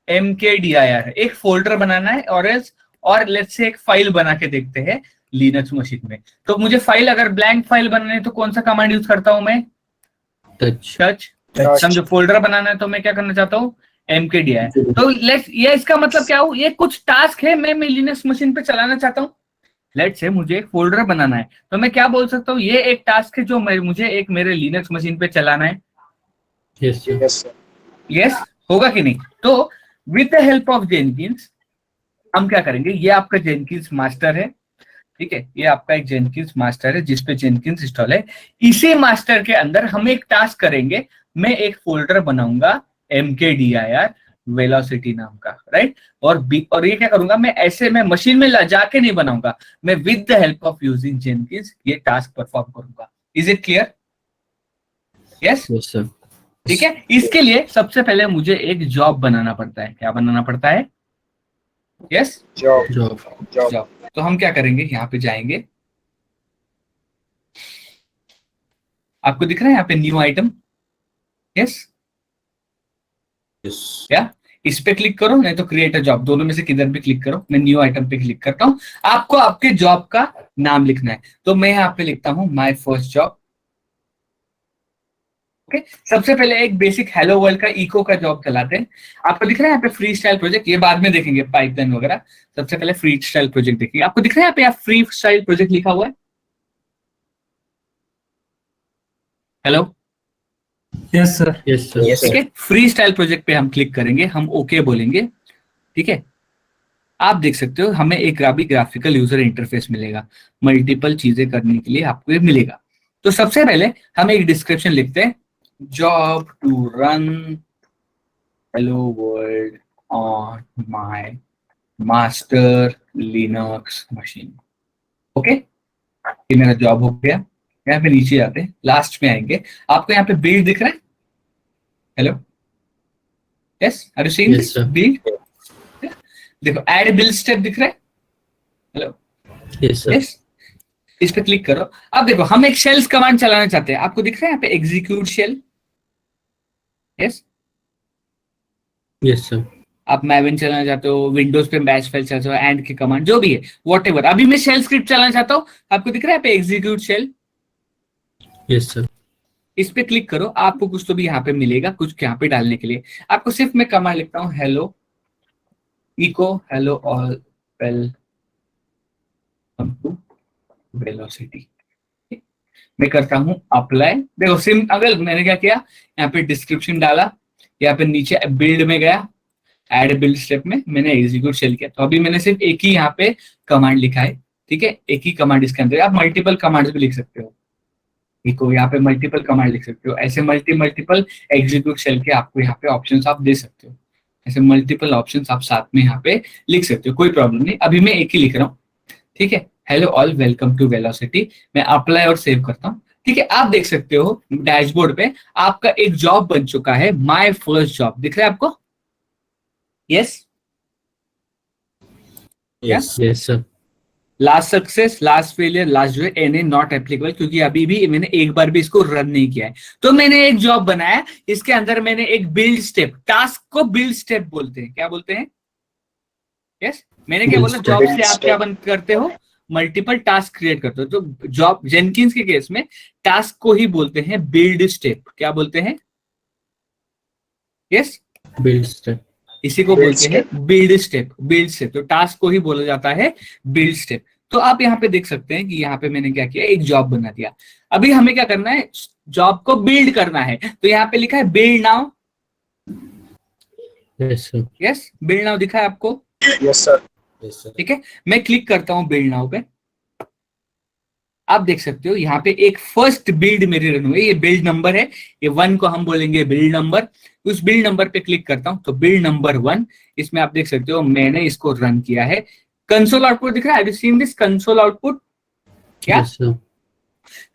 mkdir एक फोल्डर बनाना है, और लेट्स से एक फाइल बना के देखते हैं लिनक्स मशीन में। तो मुझे फाइल, अगर ब्लैंक फाइल बनानी है तो कौन सा कमांड यूज करता हूं मैं? टच। समझो, फोल्डर बनाना है तो मैं क्या करना चाहता हूँ? mkdir। तो लेट्स, ये इसका मतलब क्या हो? ये कुछ टास्क है मैं लिनक्स मशीन पे चलाना चाहता हूँ। लेट्स से मुझे एक फोल्डर बनाना है, तो मैं क्या बोल सकता हूँ? ये एक टास्क है जो मुझे एक मेरे लिनक्स मशीन पे चलाना है। Yes sir. यस, होगा कि नहीं? तो with the help of Jenkins हम क्या करेंगे? ये आपका जेनकिंस मास्टर है, ठीक है, ये आपका एक जेनकिंस मास्टर है जिसपे जेनकिंस इंस्टॉल है। इसी मास्टर के अंदर हम एक टास्क करेंगे। मैं एक फोल्डर बनाऊंगा mkdir, वेलोसिटी नाम का, राइट। और ये क्या करूंगा मैं, ऐसे मैं मशीन में जाके नहीं बनाऊंगा, मैं with the help of using Jenkins ये टास्क परफॉर्म करूंगा। Is it clear? Yes, Yes, sir. ठीक है। इसके लिए सबसे पहले मुझे एक जॉब बनाना पड़ता है। क्या बनाना पड़ता है? Yes, job Job. Job job. तो हम क्या करेंगे, यहाँ पे जाएंगे, आपको दिख रहा है यहाँ पे न्यू आइटम? Yes, Yes. या इस पे क्लिक करो, नहीं तो क्रिएट अ जॉब, दोनों में से किधर भी क्लिक करो। मैं न्यू आइटम पे क्लिक करता हूं। आपको आपके जॉब का नाम लिखना है, तो मैं यहाँ पे लिखता हूं माय फर्स्ट जॉब। ओके, सबसे पहले एक बेसिक हेलो वर्ल्ड का इको का जॉब चलाते हैं। आपको दिख रहा है यहाँ पे फ्री स्टाइल प्रोजेक्ट, ये बाद में देखेंगे पाइपलाइन वगैरह। सबसे पहले फ्री स्टाइल प्रोजेक्ट देखिए, आपको दिख रहा है यहाँ पे फ्री स्टाइल प्रोजेक्ट लिखा हुआ है। Hello, Yes, sir. Yes, sir. Yes, ठीक है। फ्री स्टाइल प्रोजेक्ट पे हम क्लिक करेंगे, हम ओके बोलेंगे, ठीक है। आप देख सकते हो हमें एक ग्राफिकल यूजर इंटरफेस मिलेगा, मल्टीपल चीजें करने के लिए आपको ये मिलेगा। तो सबसे पहले हम एक डिस्क्रिप्शन लिखते हैं, job to run hello world on my master Linux machine. Okay, ये मेरा जॉब हो गया। यहाँ पे नीचे आते हैं, लास्ट में आएंगे, आपको यहाँ पे बिल्ड दिख रहा है? Hello, yes, are you seeing Yes, this sir. Build? देखो ऐड बिल्ड स्टेप दिख रहा है। Hello, Yes, sir. यस, इस पे क्लिक करो। अब देखो हम एक शेल्स कमांड चलाना चाहते हैं, आपको दिख रहा है यहाँ पे execute shell? Yes, Yes, sir. आप मैविन चलाना चाहते हो, विंडोज पे बैश फाइल चलाते हो, एंड की कमांड जो भी है, व्हाटएवर। अभी मैं शेल स्क्रिप्ट चलाना चाहता हूँ, आपको दिख रहा है यहाँ पे एग्जीक्यूट शेल? Yes, sir. इस पे क्लिक करो, आपको कुछ तो भी यहाँ पे मिलेगा, कुछ यहाँ पे डालने के लिए। आपको सिर्फ मैं कमांड लिखता हूँ, hello echo hello all welcome to Velocity. मैं करता हूं अप्लाई। देखो सिम, अगर मैंने क्या किया, यहाँ पे डिस्क्रिप्शन डाला, यहाँ पे नीचे बिल्ड में गया, ऐड बिल्ड स्टेप में मैंने एग्जीक्यूट शेल किया। तो अभी मैंने सिर्फ एक ही यहाँ पे कमांड लिखा है, ठीक है। एक ही कमांड इसके अंदर, आप मल्टीपल कमांड्स भी लिख सकते हो, इको यहाँ पे मल्टीपल कमांड लिख सकते हो, ऐसे मल्टीपल एग्जीक्यूट शेल के आपको यहाँ पे ऑप्शंस आप दे सकते हो, ऐसे मल्टीपल ऑप्शंस आप साथ में यहाँ पे लिख सकते हो, कोई प्रॉब्लम नहीं। अभी मैं एक ही लिख रहा हूँ, ठीक है, hello all welcome to Velocity. मैं अप्लाई और सेव करता हूँ, ठीक है। आप देख सकते हो डैशबोर्ड पे आपका एक जॉब बन चुका है, माय फर्स्ट जॉब, दिख रहा है आपको? Yes, Yes. Yes, sir. Last success, last failure, last जो है एनए नॉट एप्लीकेबल, क्योंकि अभी भी मैंने एक बार भी इसको रन नहीं किया है। तो मैंने एक जॉब बनाया, इसके अंदर मैंने एक बिल्ड स्टेप, टास्क को बिल्ड स्टेप बोलते हैं, क्या बोलते हैं? यस, मैंने क्या Build बोला, step. जॉब से Build आप क्या step. बन करते हो, मल्टीपल टास्क क्रिएट करते हो। तो जॉब जेनकिंस के केस में टास्क को ही बोलते हैं बिल्ड स्टेप। क्या बोलते हैं? Yes, Build step. इसी को Build बोलते हैं बिल्ड स्टेप। बिल्ड स्टेप, तो टास्क को ही बोला जाता है बिल्ड स्टेप। तो आप यहाँ पे देख सकते हैं कि यहाँ पे मैंने क्या किया, एक जॉब बना दिया। अभी हमें क्या करना है, जॉब को बिल्ड करना है। तो यहाँ पे लिखा है build now. Yes, sir. Yes, build now दिखा है आपको? Yes sir Yes, sir. ठीक है, मैं क्लिक करता हूं बिल्ड नाउ पे। आप देख सकते हो यहाँ पे एक फर्स्ट बिल्ड मेरी रन हुई, ये बिल्ड नंबर है, ये 1 को हम बोलेंगे बिल्ड नंबर। उस बिल्ड नंबर पे क्लिक करता हूं, तो बिल्ड नंबर 1, इसमें आप देख सकते हो मैंने इसको रन किया है। कंसोल आउटपुट दिख रहा है, have you seen this console output? क्या Yes, sir.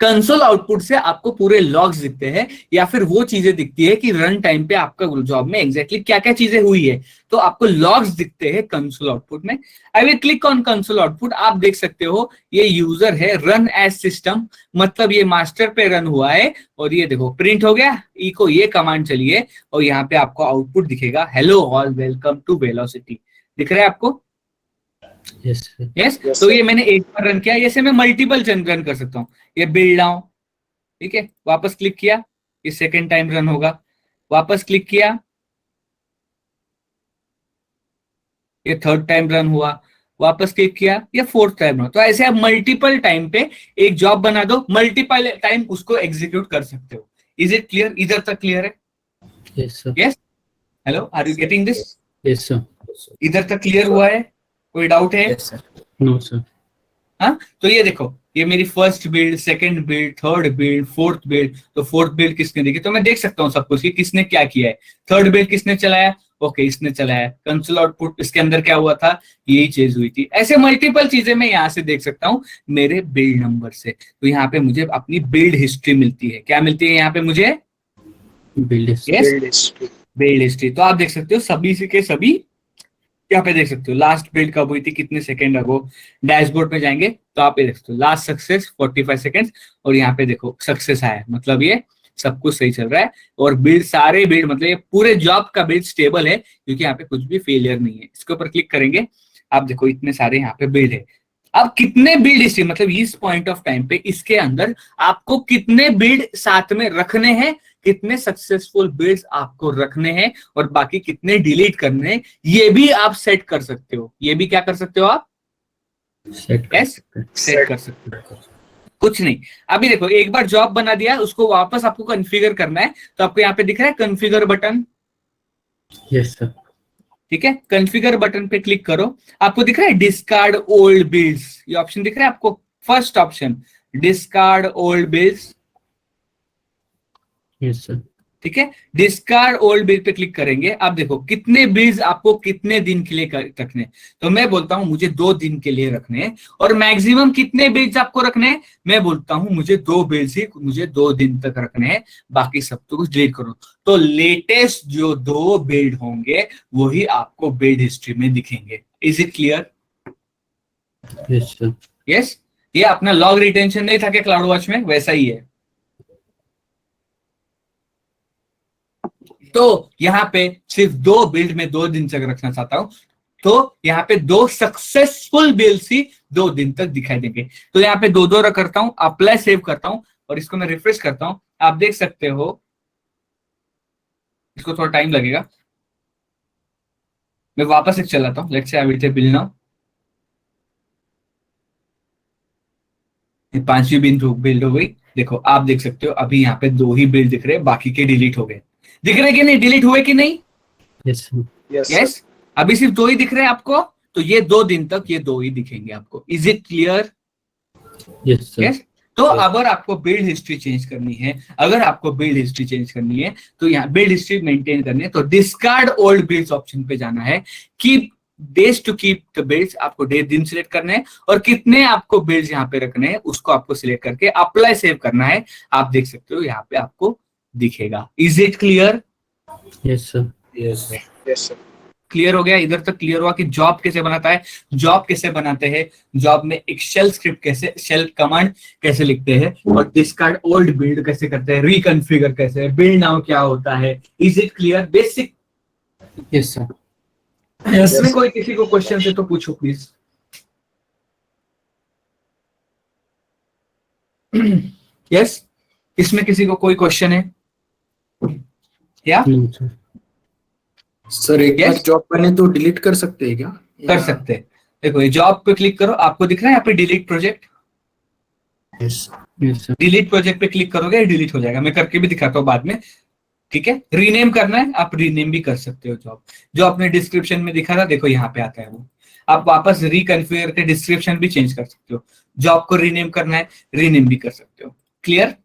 कंसोल आउटपुट से आपको पूरे लॉग्स दिखते हैं, या फिर वो चीजें दिखती है कि रन टाइम पे आपका जॉब में एग्जैक्टली क्या क्या चीजें हुई है, तो आपको लॉग्स दिखते हैं कंसोल आउटपुट में। आई will click on console output. आप देख सकते हो ये यूजर है, रन एज सिस्टम, मतलब ये मास्टर पे रन हुआ है। और ये देखो प्रिंट हो गया, इको ये कमांड चलिए और यहाँ पे आपको आउटपुट दिखेगा, hello all welcome to Velocity. दिख रहा है आपको? Yes, sir. यस, Yes, तो sir. ये मैंने एक बार रन किया, जैसे मैं मल्टीपल रन कर सकता हूँ। ये बिल्ड नाउ, ठीक है, वापस क्लिक किया, ये सेकेंड टाइम रन होगा, वापस क्लिक किया, ये थर्ड टाइम रन हुआ, वापस क्लिक किया, ये फोर्थ टाइम रन। तो ऐसे आप मल्टीपल टाइम पे एक जॉब बना दो, मल्टीपल टाइम उसको एग्जीक्यूट कर सकते हो। Is it clear? इधर तक क्लियर है? Yes, sir. Yes, hello, are you getting this? Yes, sir. इधर तक क्लियर हुआ है? कोई डाउट है? Yes, sir. No, sir. हाँ, तो ये देखो, ये मेरी first build, second build, third build, fourth build. तो फोर्थ बिल्ड किसने देखी, तो मैं देख सकता हूँ सब कुछ कि किसने क्या किया है। थर्ड बिल्ड किसने चलाया, ओके इसने चलाया, कंसोल आउटपुट इसके अंदर क्या हुआ था, यही चीज हुई थी। ऐसे मल्टीपल चीजें मैं यहाँ से देख सकता हूँ मेरे बिल्ड नंबर से। तो यहाँ पे मुझे अपनी बिल्ड हिस्ट्री मिलती है। क्या मिलती है यहाँ पे मुझे? Build history. Yes, build history. Build history. तो आप देख सकते हो सभी के सभी यहाँ पे देख सकते हो लास्ट बिल्ड कब हुई थी, कितने सेकंड अगो। डैशबोर्ड में जाएंगे तो आप ये देख सकते हो लास्ट सक्सेस 45 सेकंड्स, और यहाँ पे देखो सक्सेस आया, मतलब ये सब कुछ सही चल रहा है। और बिल्ड सारे बिल्ड मतलब ये पूरे जॉब का बिल्ड स्टेबल है, क्योंकि यहाँ पे कुछ भी फेलियर नहीं है। इसके ऊपर क्लिक करेंगे, आप देखो इतने सारे यहाँ पे बिल्ड है। अब कितने बिल्ड हिस्ट्री मतलब इस पॉइंट ऑफ टाइम पे इसके अंदर आपको कितने बिल्ड साथ में रखने हैं, कितने सक्सेसफुल बिल्ड्स आपको रखने हैं और बाकी कितने डिलीट करने हैं, ये भी आप सेट कर सकते हो। ये भी क्या कर सकते हो आप? सेट कर सकते हो। कुछ नहीं, अभी देखो एक बार जॉब बना दिया, उसको वापस आपको कॉन्फ़िगर करना है, तो आपको यहाँ पे दिख रहा है कॉन्फ़िगर बटन। Yes sir. ठीक है, कॉन्फ़िगर बटन पे क्लिक करो, आपको दिख रहा है डिस्कार्ड ओल्ड बिल्ड्स, ये ऑप्शन दिख रहा है आपको, first option discard old builds. Yes sir. ठीक है, discard old bill pay click करेंगे, आप देखो कितने बिल्स आपको कितने दिन के लिए रखने। तो मैं बोलता हूं मुझे 2 दिन के लिए रखने हैं। और मैक्सिमम कितने बिल्स आपको रखने हैं? मैं बोलता हूं मुझे 2 बिल्स ही मुझे 2 दिन तक रखने हैं, बाकी सब तो कुछ डिलीट करो। तो लेटेस्ट जो 2 बिल्ड होंगे वही आपको बिल्ड हिस्ट्री में दिखेंगे। Is it clear? Yes sir. Yes, ये अपना लॉग रिटेंशन नहीं था कि क्लाउड वॉच में, वैसा ही है। तो यहाँ पे सिर्फ 2 बिल्ड में 2 दिन तक रखना चाहता हूं, तो यहाँ पे 2 सक्सेसफुल बिल्ड्स ही 2 दिन तक दिखाई देंगे। तो यहाँ पे 2 रख करता हूं, अप्लाई सेव करता हूं और इसको मैं रिफ्रेश करता हूं। आप देख सकते हो इसको थोड़ा टाइम लगेगा, मैं वापस एक चलाता हूं। लेट्स से I will take build now. 5वीं बिल्ड हो गई। देखो आप देख सकते हो अभी यहाँ पे 2 ही बिल्ड दिख रहे हैं, बाकी के डिलीट हो गए। दिख रहे कि नहीं, डिलीट हुए कि नहीं? Yes sir. यस, अभी सिर्फ 2 ही दिख रहे हैं आपको, तो ये 2 दिन तक ये 2 ही दिखेंगे आपको। Is it clear? Yes sir. Yes. तो अगर आपको बिल्ड हिस्ट्री चेंज करनी है, तो यहाँ बिल्ड हिस्ट्री मेंटेन करनी है तो डिस्कार्ड ओल्ड बिल्ड्स ऑप्शन पे जाना है। Keep days to keep the builds, आपको डे दिन सिलेक्ट करना है और कितने आपको बिल्ड्स यहाँ पे रखने हैं उसको आपको सिलेक्ट करके अप्लाई सेव करना है। आप देख सकते हो यहाँ पे आपको दिखेगा। Is it clear? Yes sir. Yes sir. Clear हो गया? इधर तक क्लियर हुआ कि जॉब कैसे बनाता है, जॉब कैसे बनाते हैं, जॉब में एक शेल स्क्रिप्ट कैसे, शेल कमांड कैसे लिखते हैं, और डिस्कार्ड ओल्ड बिल्ड कैसे करते हैं, रिकॉन्फ़िगर कैसे, बिल्ड नाउ क्या होता है। Is it clear? Basic. Yes sir. इसमें कोई किसी को क्वेश्चन है तो पूछो प्लीज। यस, इसमें किसी को कोई क्वेश्चन है क्या? No sir. सर एक बार जॉब बने तो डिलीट कर सकते हैं क्या? कर सकते हैं। देखो ये जॉब पे क्लिक करो, आपको दिख रहा है यहाँ पे delete project. Yes yes sir. Delete project पे क्लिक करोगे डिलीट हो जाएगा, मैं करके भी दिखाता हूँ बाद में। ठीक है, रीनेम करना है आप रीनेम भी कर सकते हो। जॉब जो आपने डिस्क्रिप्शन में दिखा था देखो यहाँ पे आता है वो, आप वापस रिकॉन्फ़िगर के डिस्क्रिप्शन भी चेंज कर सकते हो। जॉब को रीनेम करना है रीनेम भी कर सकते हो। क्लियर?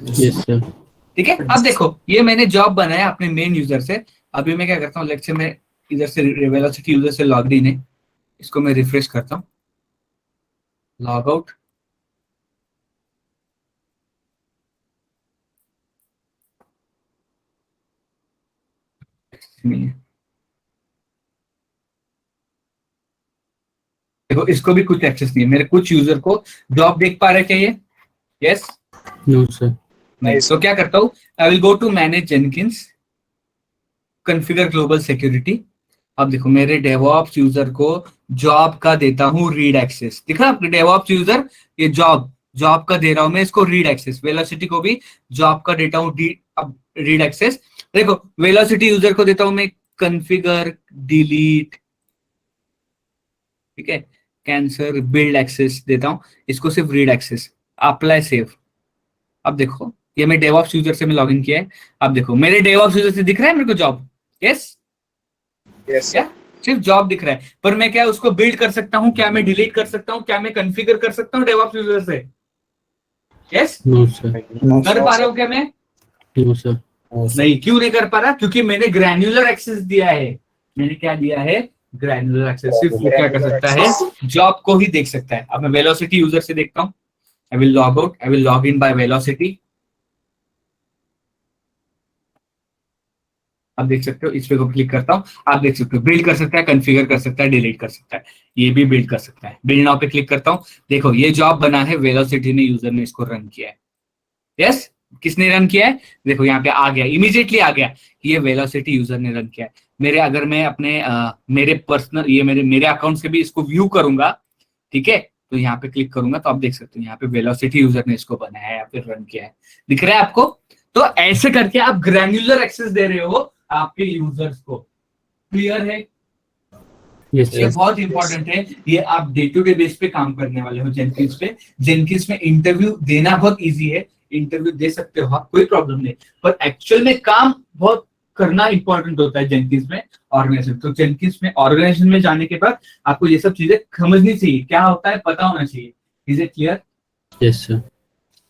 Yes sir. ठीक है, अब देखो ये मैंने जॉब बनाया अपने मेन यूजर से। अभी मैं क्या करता हूँ, लेट्स से मैं इधर से वेलोसिटी यूजर से लॉग इन है, इसको मैं रिफ्रेश करता हूँ, लॉग आउट। देखो इसको भी कुछ एक्सेस नहीं है, मेरे कुछ यूजर को जॉब देख पा रहे क्या ये? यस? No sir. नहीं। तो क्या करता हूँ, I will go to manage Jenkins, configure global security. अब देखो मेरे डेवऑप्स यूजर को जॉब का देता हूँ रीड एक्सेस। दिखा आपके डेवऑप्स यूजर, ये जॉब का दे रहा हूं मैं इसको रीड एक्सेस। वेलोसिटी को भी जॉब का देता हूँ रीड एक्सेस। देखो वेलोसिटी यूजर को देता हूं मैं कॉन्फ़िगर डिलीट, ठीक है, कैंसर बिल्ड एक्सेस देता हूं, इसको सिर्फ रीड एक्सेस, अप्लाई सेव। अब देखो ये मैं डेवऑप्स यूजर से मैं लॉगिन किया है। अब देखो मेरे डेवऑप्स यूजर से दिख रहा है मेरे को जॉब। यस यस क्या? सिर्फ जॉब दिख रहा है, पर मैं क्या उसको बिल्ड कर सकता हूं, क्या मैं डिलीट कर सकता हूं, क्या मैं कॉन्फ़िगर कर सकता हूं डेवऑप्स यूजर से? यस? No sir. कर पा रहा हूं क्या मैं? No sir. नहीं, क्यों नहीं कर पा रहा? क्योंकि मैंने ग्रैन्युलर एक्सेस दिया है। मैंने क्या दिया है? Granular access. सिर्फ वो क्या कर सकता है? जॉब को ही देख सकता है। अब मैं वेलोसिटी यूजर से देखता हूँ। I will log out, I will log in by velocity. आप देख सकते हो, इस पे को क्लिक करता हूँ, आप देख सकते हो बिल्ड कर सकता है, कॉन्फ़िगर कर सकता है, डिलीट कर सकता है, ये भी बिल्ड कर सकता है। बिल्ड नाउ पे क्लिक करता हूँ, देखो ये जॉब बना है, वेलोसिटी ने, यूजर ने इसको रन किया है। यस, किसने रन किया है? देखो यहाँ पे आ गया, इमीडिएटली आ गया, ये वेलोसिटी यूजर ने रन किया है। मेरे अगर मैं अपने मेरे पर्सनल, ये मेरे अकाउंट से भी इसको व्यू करूंगा, ठीक है, तो यहाँ पे क्लिक करूंगा तो आप देख सकते हो यहाँ पे वेलोसिटी यूजर ने इसको बनाया है या फिर रन किया है। दिख रहा है आपको? तो ऐसे करके आप ग्रैन्युलर एक्सेस दे रहे हो आपके यूजर्स को। क्लियर है? यस ये सर। बहुत इंपॉर्टेंट है। ये आप डे टू डे बेस पे काम करने वाले हो जेनकिंस पे। जेनकिंस में इंटरव्यू देना बहुत इजी है, इंटरव्यू दे सकते हो आप, कोई प्रॉब्लम नहीं, पर एक्चुअल में काम बहुत करना इंपॉर्टेंट होता है जेनकिंस में, ऑर्गेनाइजेशन। तो जेनकिंस में ऑर्गेनाइजेशन में जाने के बाद आपको ये सब चीजें समझनी चाहिए, क्या होता है पता होना चाहिए। Is it clear? Yes sir.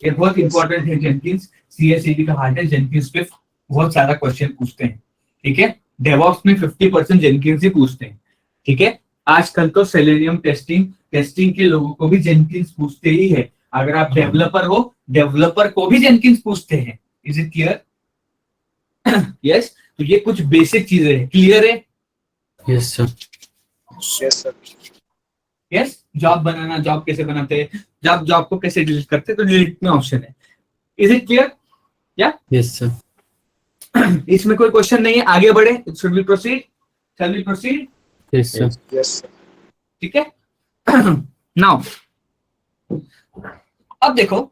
ये बहुत इंपॉर्टेंट है जेनकिंस, सीएसईडी का हार्ट है। जेनकिंस पे बहुत सारा क्वेश्चन पूछते हैं, ठीक है। डेवऑप्स में 50% जेनकिंस ही पूछते हैं, ठीक है। आजकल तो सेलेनियम टेस्टिंग के लोगों को भी जेनकिंस पूछते ही है। अगर आप डेवलपर हो, डेवलपर को भी जेनकिंस पूछते हैं। Is it clear? यस। तो ये कुछ बेसिक चीजें हैं। क्लियर है? Yes sir. Yes, sir. Yes. Job बनाना, जॉब कैसे बनाते हैं, जॉब को कैसे डिलीट करते हैं, तो डिलीट में ऑप्शन है। Is it clear? या यस सर। इसमें कोई क्वेश्चन नहीं है, आगे बढ़े। Should we proceed? Shall we proceed? Yes sir. Yes, sir. ठीक है। नाउ अब देखो,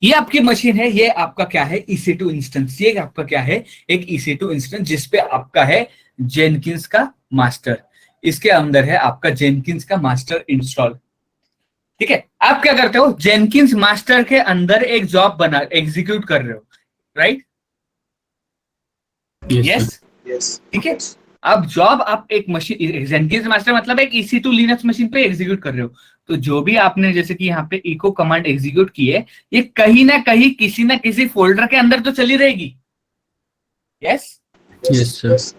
ये आपकी मशीन है, ये आपका क्या है? EC2 instance. ये आपका क्या है? एक EC2 इंस्टेंस जिसपे आपका है जेनकिंस का मास्टर। इसके अंदर है आपका जेनकिंस का मास्टर इंस्टॉल, ठीक है। आप क्या करते हो? जेनकिंस मास्टर के अंदर एक जॉब बना, एग्जीक्यूट कर रहे हो, right? Yes yes, sir. Yes. ठीक है। Yes. अब जॉब आप एक मशीन, जेनकिंस मास्टर मतलब एक EC2 लिनक्स मशीन पे एग्जीक्यूट कर रहे हो। तो जो भी आपने जैसे कि यहाँ पे इको कमांड एग्जीक्यूट की है, ये कहीं ना कहीं किसी ना किसी फोल्डर के अंदर तो चली रहेगी। Yes, Yes, sir. Yes.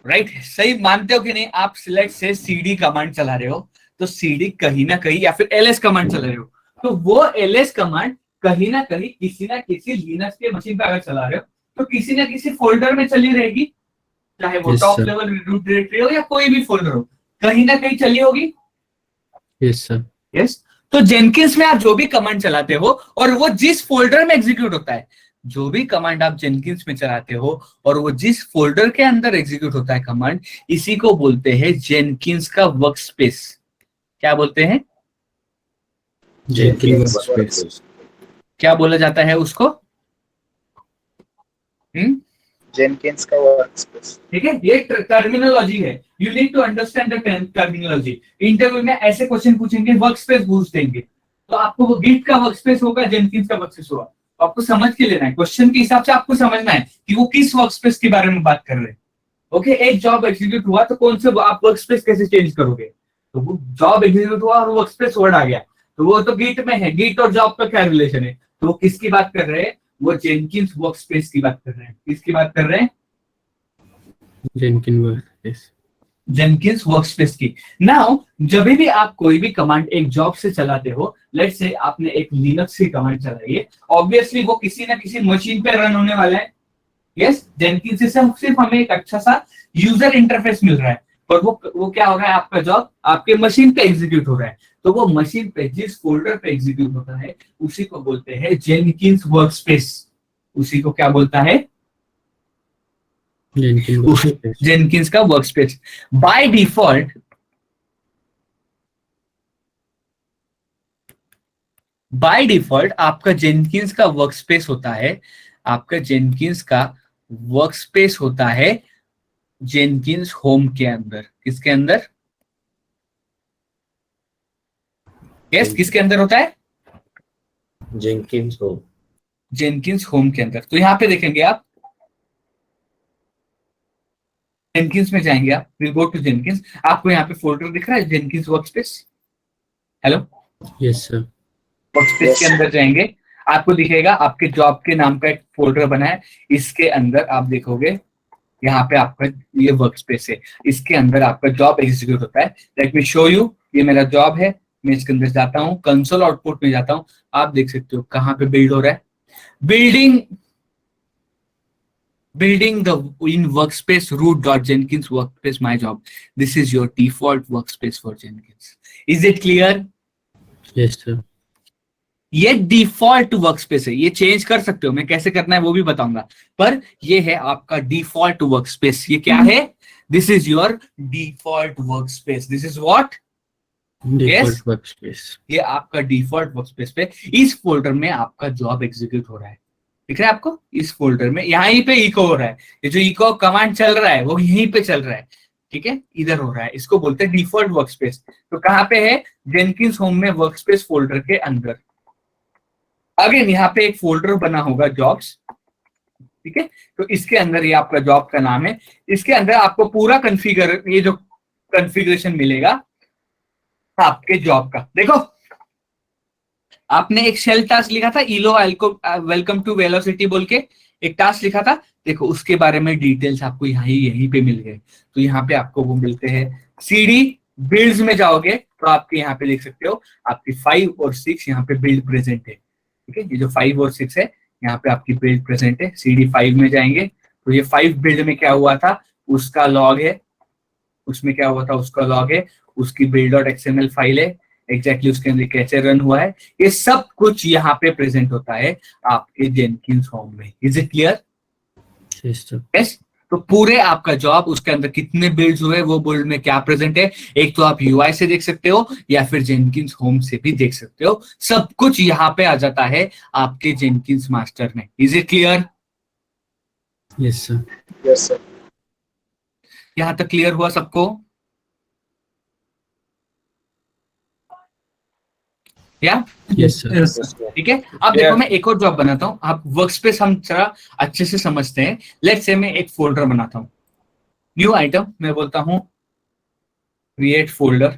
Right. सही मानते हो कि नहीं? आप सिलेक्ट से CD कमांड चला रहे हो, तो CD कहीं ना कहीं, या फिर LS कमांड चला रहे हो, तो वो LS कमांड कहीं ना किसी लिनक्स के मशीन पे अगर चला रहे हो, तो किसी ना किसी फोल्डर में चली रहेगी, चाहे वो Yes, top sir. Level root directory हो या कोई भी फोल्डर हो, कहीं ना कहीं चली होगी। Yes, sir. यस। तो जेनकिंस में आप जो भी कमांड चलाते हो और वो जिस फोल्डर में एग्जीक्यूट होता है, जो भी कमांड आप जेनकिंस में चलाते हो और वो जिस फोल्डर के अंदर एग्जीक्यूट होता है कमांड, इसी को बोलते हैं जेनकिंस का वर्कस्पेस। क्या बोलते हैं? Jenkins Workspace. क्या बोला जाता है उसको? Jenkins का workspace. ठीक है, ये टर्मिनोलॉजी है। You need to understand the terminology. Interview में ऐसे क्वेश्चन पूछेंगे, वर्कस्पेस पूछ देंगे, तो आपको वो गिट का वर्कस्पेस होगा, जेनकिंस का वर्कस्पेस होगा, तो आपको समझ के लेना है। क्वेश्चन के हिसाब से आपको समझना है कि वो किस वर्कस्पेस के बारे में बात कर रहे हैं। ओके, एक जॉब एग्जीक्यूट हुआ तो कौन से आप वर्कस्पेस कैसे चेंज करोगे? तो वो जॉब एग्जीक्यूट हुआ और वर्कस्पेस वर्ड आ गया, तो वो तो गिट में है। गिट और जॉब का क्या रिलेशन है? तो वो किसकी बात कर रहे हैं? वो जेनकिंस वर्कस्पेस की बात कर रहे हैं। किसकी बात कर रहे हैं? Jenkins workspace. जेनकिंस वर्कस्पेस की। नाउ जब भी आप कोई भी कमांड एक जॉब से चलाते हो, लेट्स से आपने एक लिनक्स की कमांड चलाई है, ऑब्वियसली वो किसी ना किसी मशीन पे रन होने वाला है। यस, जेनकिंस से सिर्फ हमें एक अच्छा सा यूजर इंटरफेस मिल रहा है, पर वो क्या हो रहा है? आपका जॉब आपके मशीन पे एग्जीक्यूट हो रहा है, तो वो मशीन पे जिस फोल्डर पे एग्जीक्यूट होता है उसी को बोलते हैं जेनकिंस वर्कस्पेस। उसी को क्या बोलता है? Jenkins workspace. जेनकिंस का वर्कस्पेस। बाय डिफॉल्ट आपका जेनकिंस का वर्कस्पेस होता है, आपका जेनकिंस का वर्कस्पेस होता है जेनकिंस होम के अंदर। किसके अंदर? यस, किसके अंदर होता है? जेनकिंस हो। जेनकिंस होम के अंदर। तो यहां पे देखेंगे आप, जेनकिंस में जाएंगे आप, विल गो टू जेनकिंस, आपको यहाँ पे फोल्डर दिख रहा है Jenkins workspace, hello, yes sir, workspace के अंदर जाएंगे, आपको दिखेगा आपके जॉब के नाम का एक फोल्डर बना है, इसके अंदर आप देखोगे यहाँ पे आपका ये वर्कस्पेस है, इसके अंदर आपका जॉब एग्जीक्यूट होता है। लेट मी शो यू, ये मेरा जॉब है, मैं इसके अंदर जाता हूँ, कंसोल आउटपुट में जाता हूँ, आप देख सकते हो कहाँ पे बिल्ड हो रहा है, building the in workspace root.jenkins workspace my job. This is your default workspace for Jenkins. Is it clear? Yes sir, ये डिफॉल्ट वर्कस्पेस है, ये चेंज कर सकते हो, मैं कैसे करना है वो भी बताऊंगा, पर ये है आपका डिफॉल्ट वर्कस्पेस। ये क्या है? This is your default workspace. This is what? Default workspace. ये आपका डिफॉल्ट वर्कस्पेस पे इस फोल्डर में आपका जॉब एग्जीक्यूट हो रहा है, दिख रहा है आपको? इस फोल्डर में यहीं पे इको हो रहा है, ये जो इको कमांड चल रहा है वो यहीं पे चल रहा है, ठीक है, इधर हो रहा है, इसको बोलते हैं डिफॉल्ट वर्कस्पेस। तो कहाँ पे है? जेनकिंस होम में वर्कस्पेस फोल्डर के अंदर। अगेन यहाँ पे एक फोल्डर बना होगा जॉब्स, ठीक है, तो इसके अंदर ये आपका जॉब का नाम है, इसके अंदर आपको पूरा कॉन्फ़िगर, ये जो कॉन्फ़िगरेशन मिलेगा आपके जॉब का। देखो आपने एक शेल टास्क लिखा था, इलो वेलकम टू वेलोसिटी बोल के एक टास्क लिखा था, देखो उसके बारे में डिटेल्स आपको यहीं पे मिल गए। तो यहाँ पे आपको वो मिलते हैं, सीडी बिल्ड्स में जाओगे तो आपके यहाँ पे देख सकते हो आपकी 5 और 6 यहाँ पे बिल्ड प्रेजेंट है, ठीक है, ये जो 5 और 6 है यहाँ पे आपकी बिल्ड प्रेजेंट है। सीडी 5 में जाएंगे तो ये 5 बिल्ड में क्या हुआ था उसका लॉग है, उसमें क्या हुआ था उसका लॉग है, उसकी build.xml फाइल है, एग्जैक्टली उसके अंदर कैसे रन हुआ है, ये सब कुछ यहाँ पे प्रेजेंट होता है आपके जेनकिंस होम में। Is it clear? Yes sir, yes. तो पूरे आपका जॉब, उसके अंदर कितने बिल्ड्स हुए, वो बिल्ड में क्या प्रेजेंट है, एक तो आप यूआई से देख सकते हो या फिर जेनकिंस होम से भी देख सकते हो, सब कुछ यहाँ पे आ जाता है आपके जेनकिंस मास्टर में। Is it clear? Yes sir, Yes, sir. यहां तक क्लियर हुआ सबको? या यस सर, ठीक है। अब देखो मैं एक और जॉब बनाता हूं, आप वर्कस्पेस हम जरा अच्छे से समझते हैं। लेट्स से मैं एक फोल्डर बनाता हूं, न्यू आइटम, मैं बोलता हूं create folder,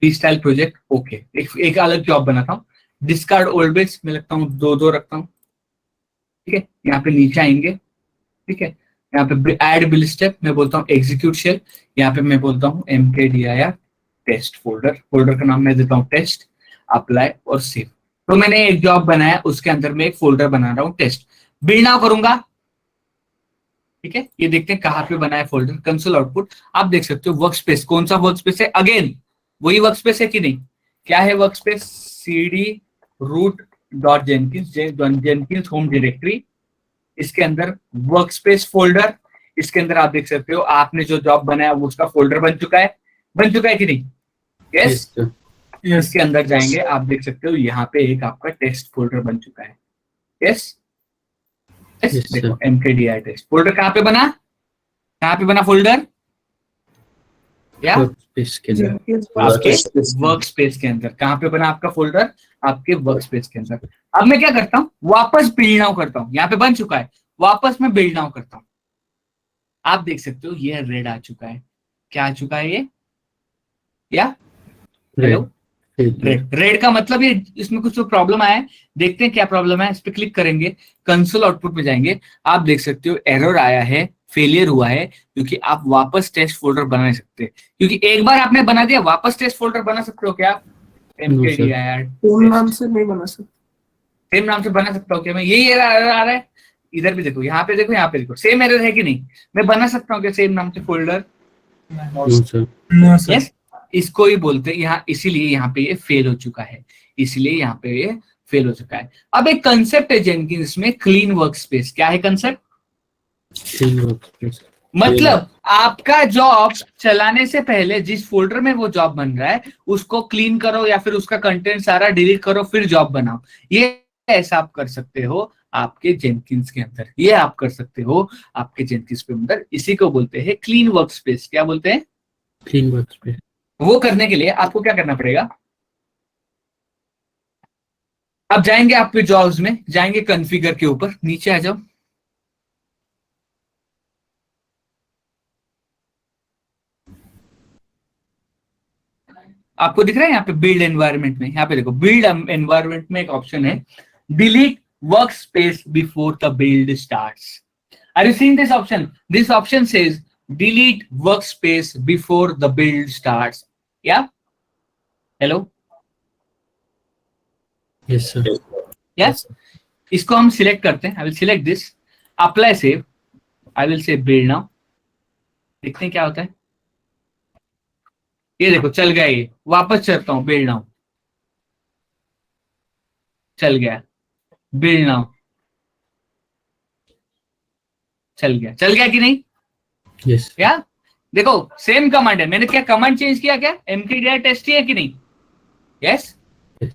freestyle project, okay, एक अलग जॉब बनाता हूं, डिस्कार्ड ओल्ड बिट्स में लगता हूं 2 रखता हूं, ठीक है। यहाँ पे नीचे आएंगे, ठीक है, यहाँ पे ऐड बिल स्टेप मैं बोलता हूँ एग्जीक्यूट शेल, यहाँ पे मैं बोलता हूँ mkdir टेस्ट फोल्डर, फोल्डर का नाम मैं देता हूँ टेस्ट, अप्लाई और सेव। तो मैंने एक जॉब बनाया, उसके अंदर मैं एक फोल्डर बना रहा हूँ टेस्ट, बिल्ड नाउ करूंगा, ठीक है। ये देखते हैं कहाँ पे बनाया फोल्डर, कंसोल आउटपुट आप देख सकते हो, वर्कस्पेस कौन सा वर्कस्पेस है, अगेन वही वर्कस्पेस है कि नहीं, क्या है workspace, cd root dot Jenkins home directory, इसके अंदर वर्कस्पेस फोल्डर, इसके अंदर आप देख सकते हो आपने जो जॉब बनाया वो उसका फोल्डर बन चुका है कि नहीं? यस। यस सर, इसके अंदर जाएंगे, आप देख सकते हो यहाँ पे एक आपका टेस्ट फोल्डर बन चुका है। यस यस, Yes, देखो sir. mkdir टेस्ट फोल्डर कहाँ पे बना, कहाँ पे बना फोल्डर, या वर्कस्पेस के अंदर। आपके Workspace में। वर्कस्पेस के अंदर। कहाँ पे बना आपका फोल्डर, आपके वर्कस्पेस के अंदर। अब मैं क्या करता हूँ, वापस बिल्ड नाउ करता हूँ, यहाँ पे बन चुका है, वापस मैं बिल्ड नाउ करता हूँ, आप देख सकते हो ये रेड आ चुका है, क्या आ चुका है ये, या हेलो, रेड का मतलब ये इसमें कुछ तो प्रॉब्लम आया है, देखते हैं क्या प्रॉब्लम है, इस पे क्लिक करेंगे, कंसोल आउटपुट में जाएंगे, आप देख सकते हो एरर आया है, फेलियर हुआ है, क्योंकि आप वापस टेस्ट फोल्डर बना नहीं सकते, क्योंकि एक बार आपने बना दिया, वापस टेस्ट फोल्डर बना सकते हो क्या? mkdir सेम नाम से नहीं बना सकते। सेम नाम से बना सकता हूँ क्या मैं? यही एरर आ रहा है, इधर भी देखो, यहाँ पे देखो, यहाँ पे देखो, सेम एरर है कि नहीं? मैं बना सकता हूँ क्या सेम नाम से फोल्डर? नो सर, यस, इसको ही बोलते हैं यहाँ, इसीलिए यहाँ पे ये फेल हो चुका है, इसलिए यहाँ पे ये फेल हो चुका है। अब एक कंसेप्ट है जेनकिंस में, क्लीन वर्कस्पेस। क्या है कंसेप्ट? Clean workspace. मतलब आपका जॉब चलाने से पहले जिस फोल्डर में वो जॉब बन रहा है उसको क्लीन करो, या फिर उसका कंटेंट सारा डिलीट करो, फिर जॉब बनाओ। ये ऐसा आप कर सकते हो आपके जेनकिंस के अंदर, ये आप कर सकते हो आपके जेनकिंस के अंदर, इसी को बोलते हैं क्लीन वर्कस्पेस। क्या बोलते हैं? Clean workspace. वो करने के लिए आपको क्या करना पड़ेगा, आप जाएंगे आपके जॉब्स में, जाएंगे कॉन्फ़िगर के ऊपर, नीचे आ जाओ, आपको दिख रहा है यहाँ पे बिल्ड एनवायरनमेंट में, यहाँ पे देखो बिल्ड एनवायरनमेंट में एक ऑप्शन है delete work space before the build starts. Are you seeing this option? This option says delete workspace before the build starts. Yeah? Hello? Yes, sir. Yes? इसको हम सिलेक्ट करते हैं. I will select this. Apply save. I will say build now. देखते हैं क्या होता है. ये देखो चल गया ये. वापस चलता हूं build now. चल गया. build now. चल गया कि नहीं? Yes. क्या देखो सेम कमांड है. मैंने क्या कमांड चेंज किया? क्या mkdir टेस्ट है कि नहीं? यस. Yes.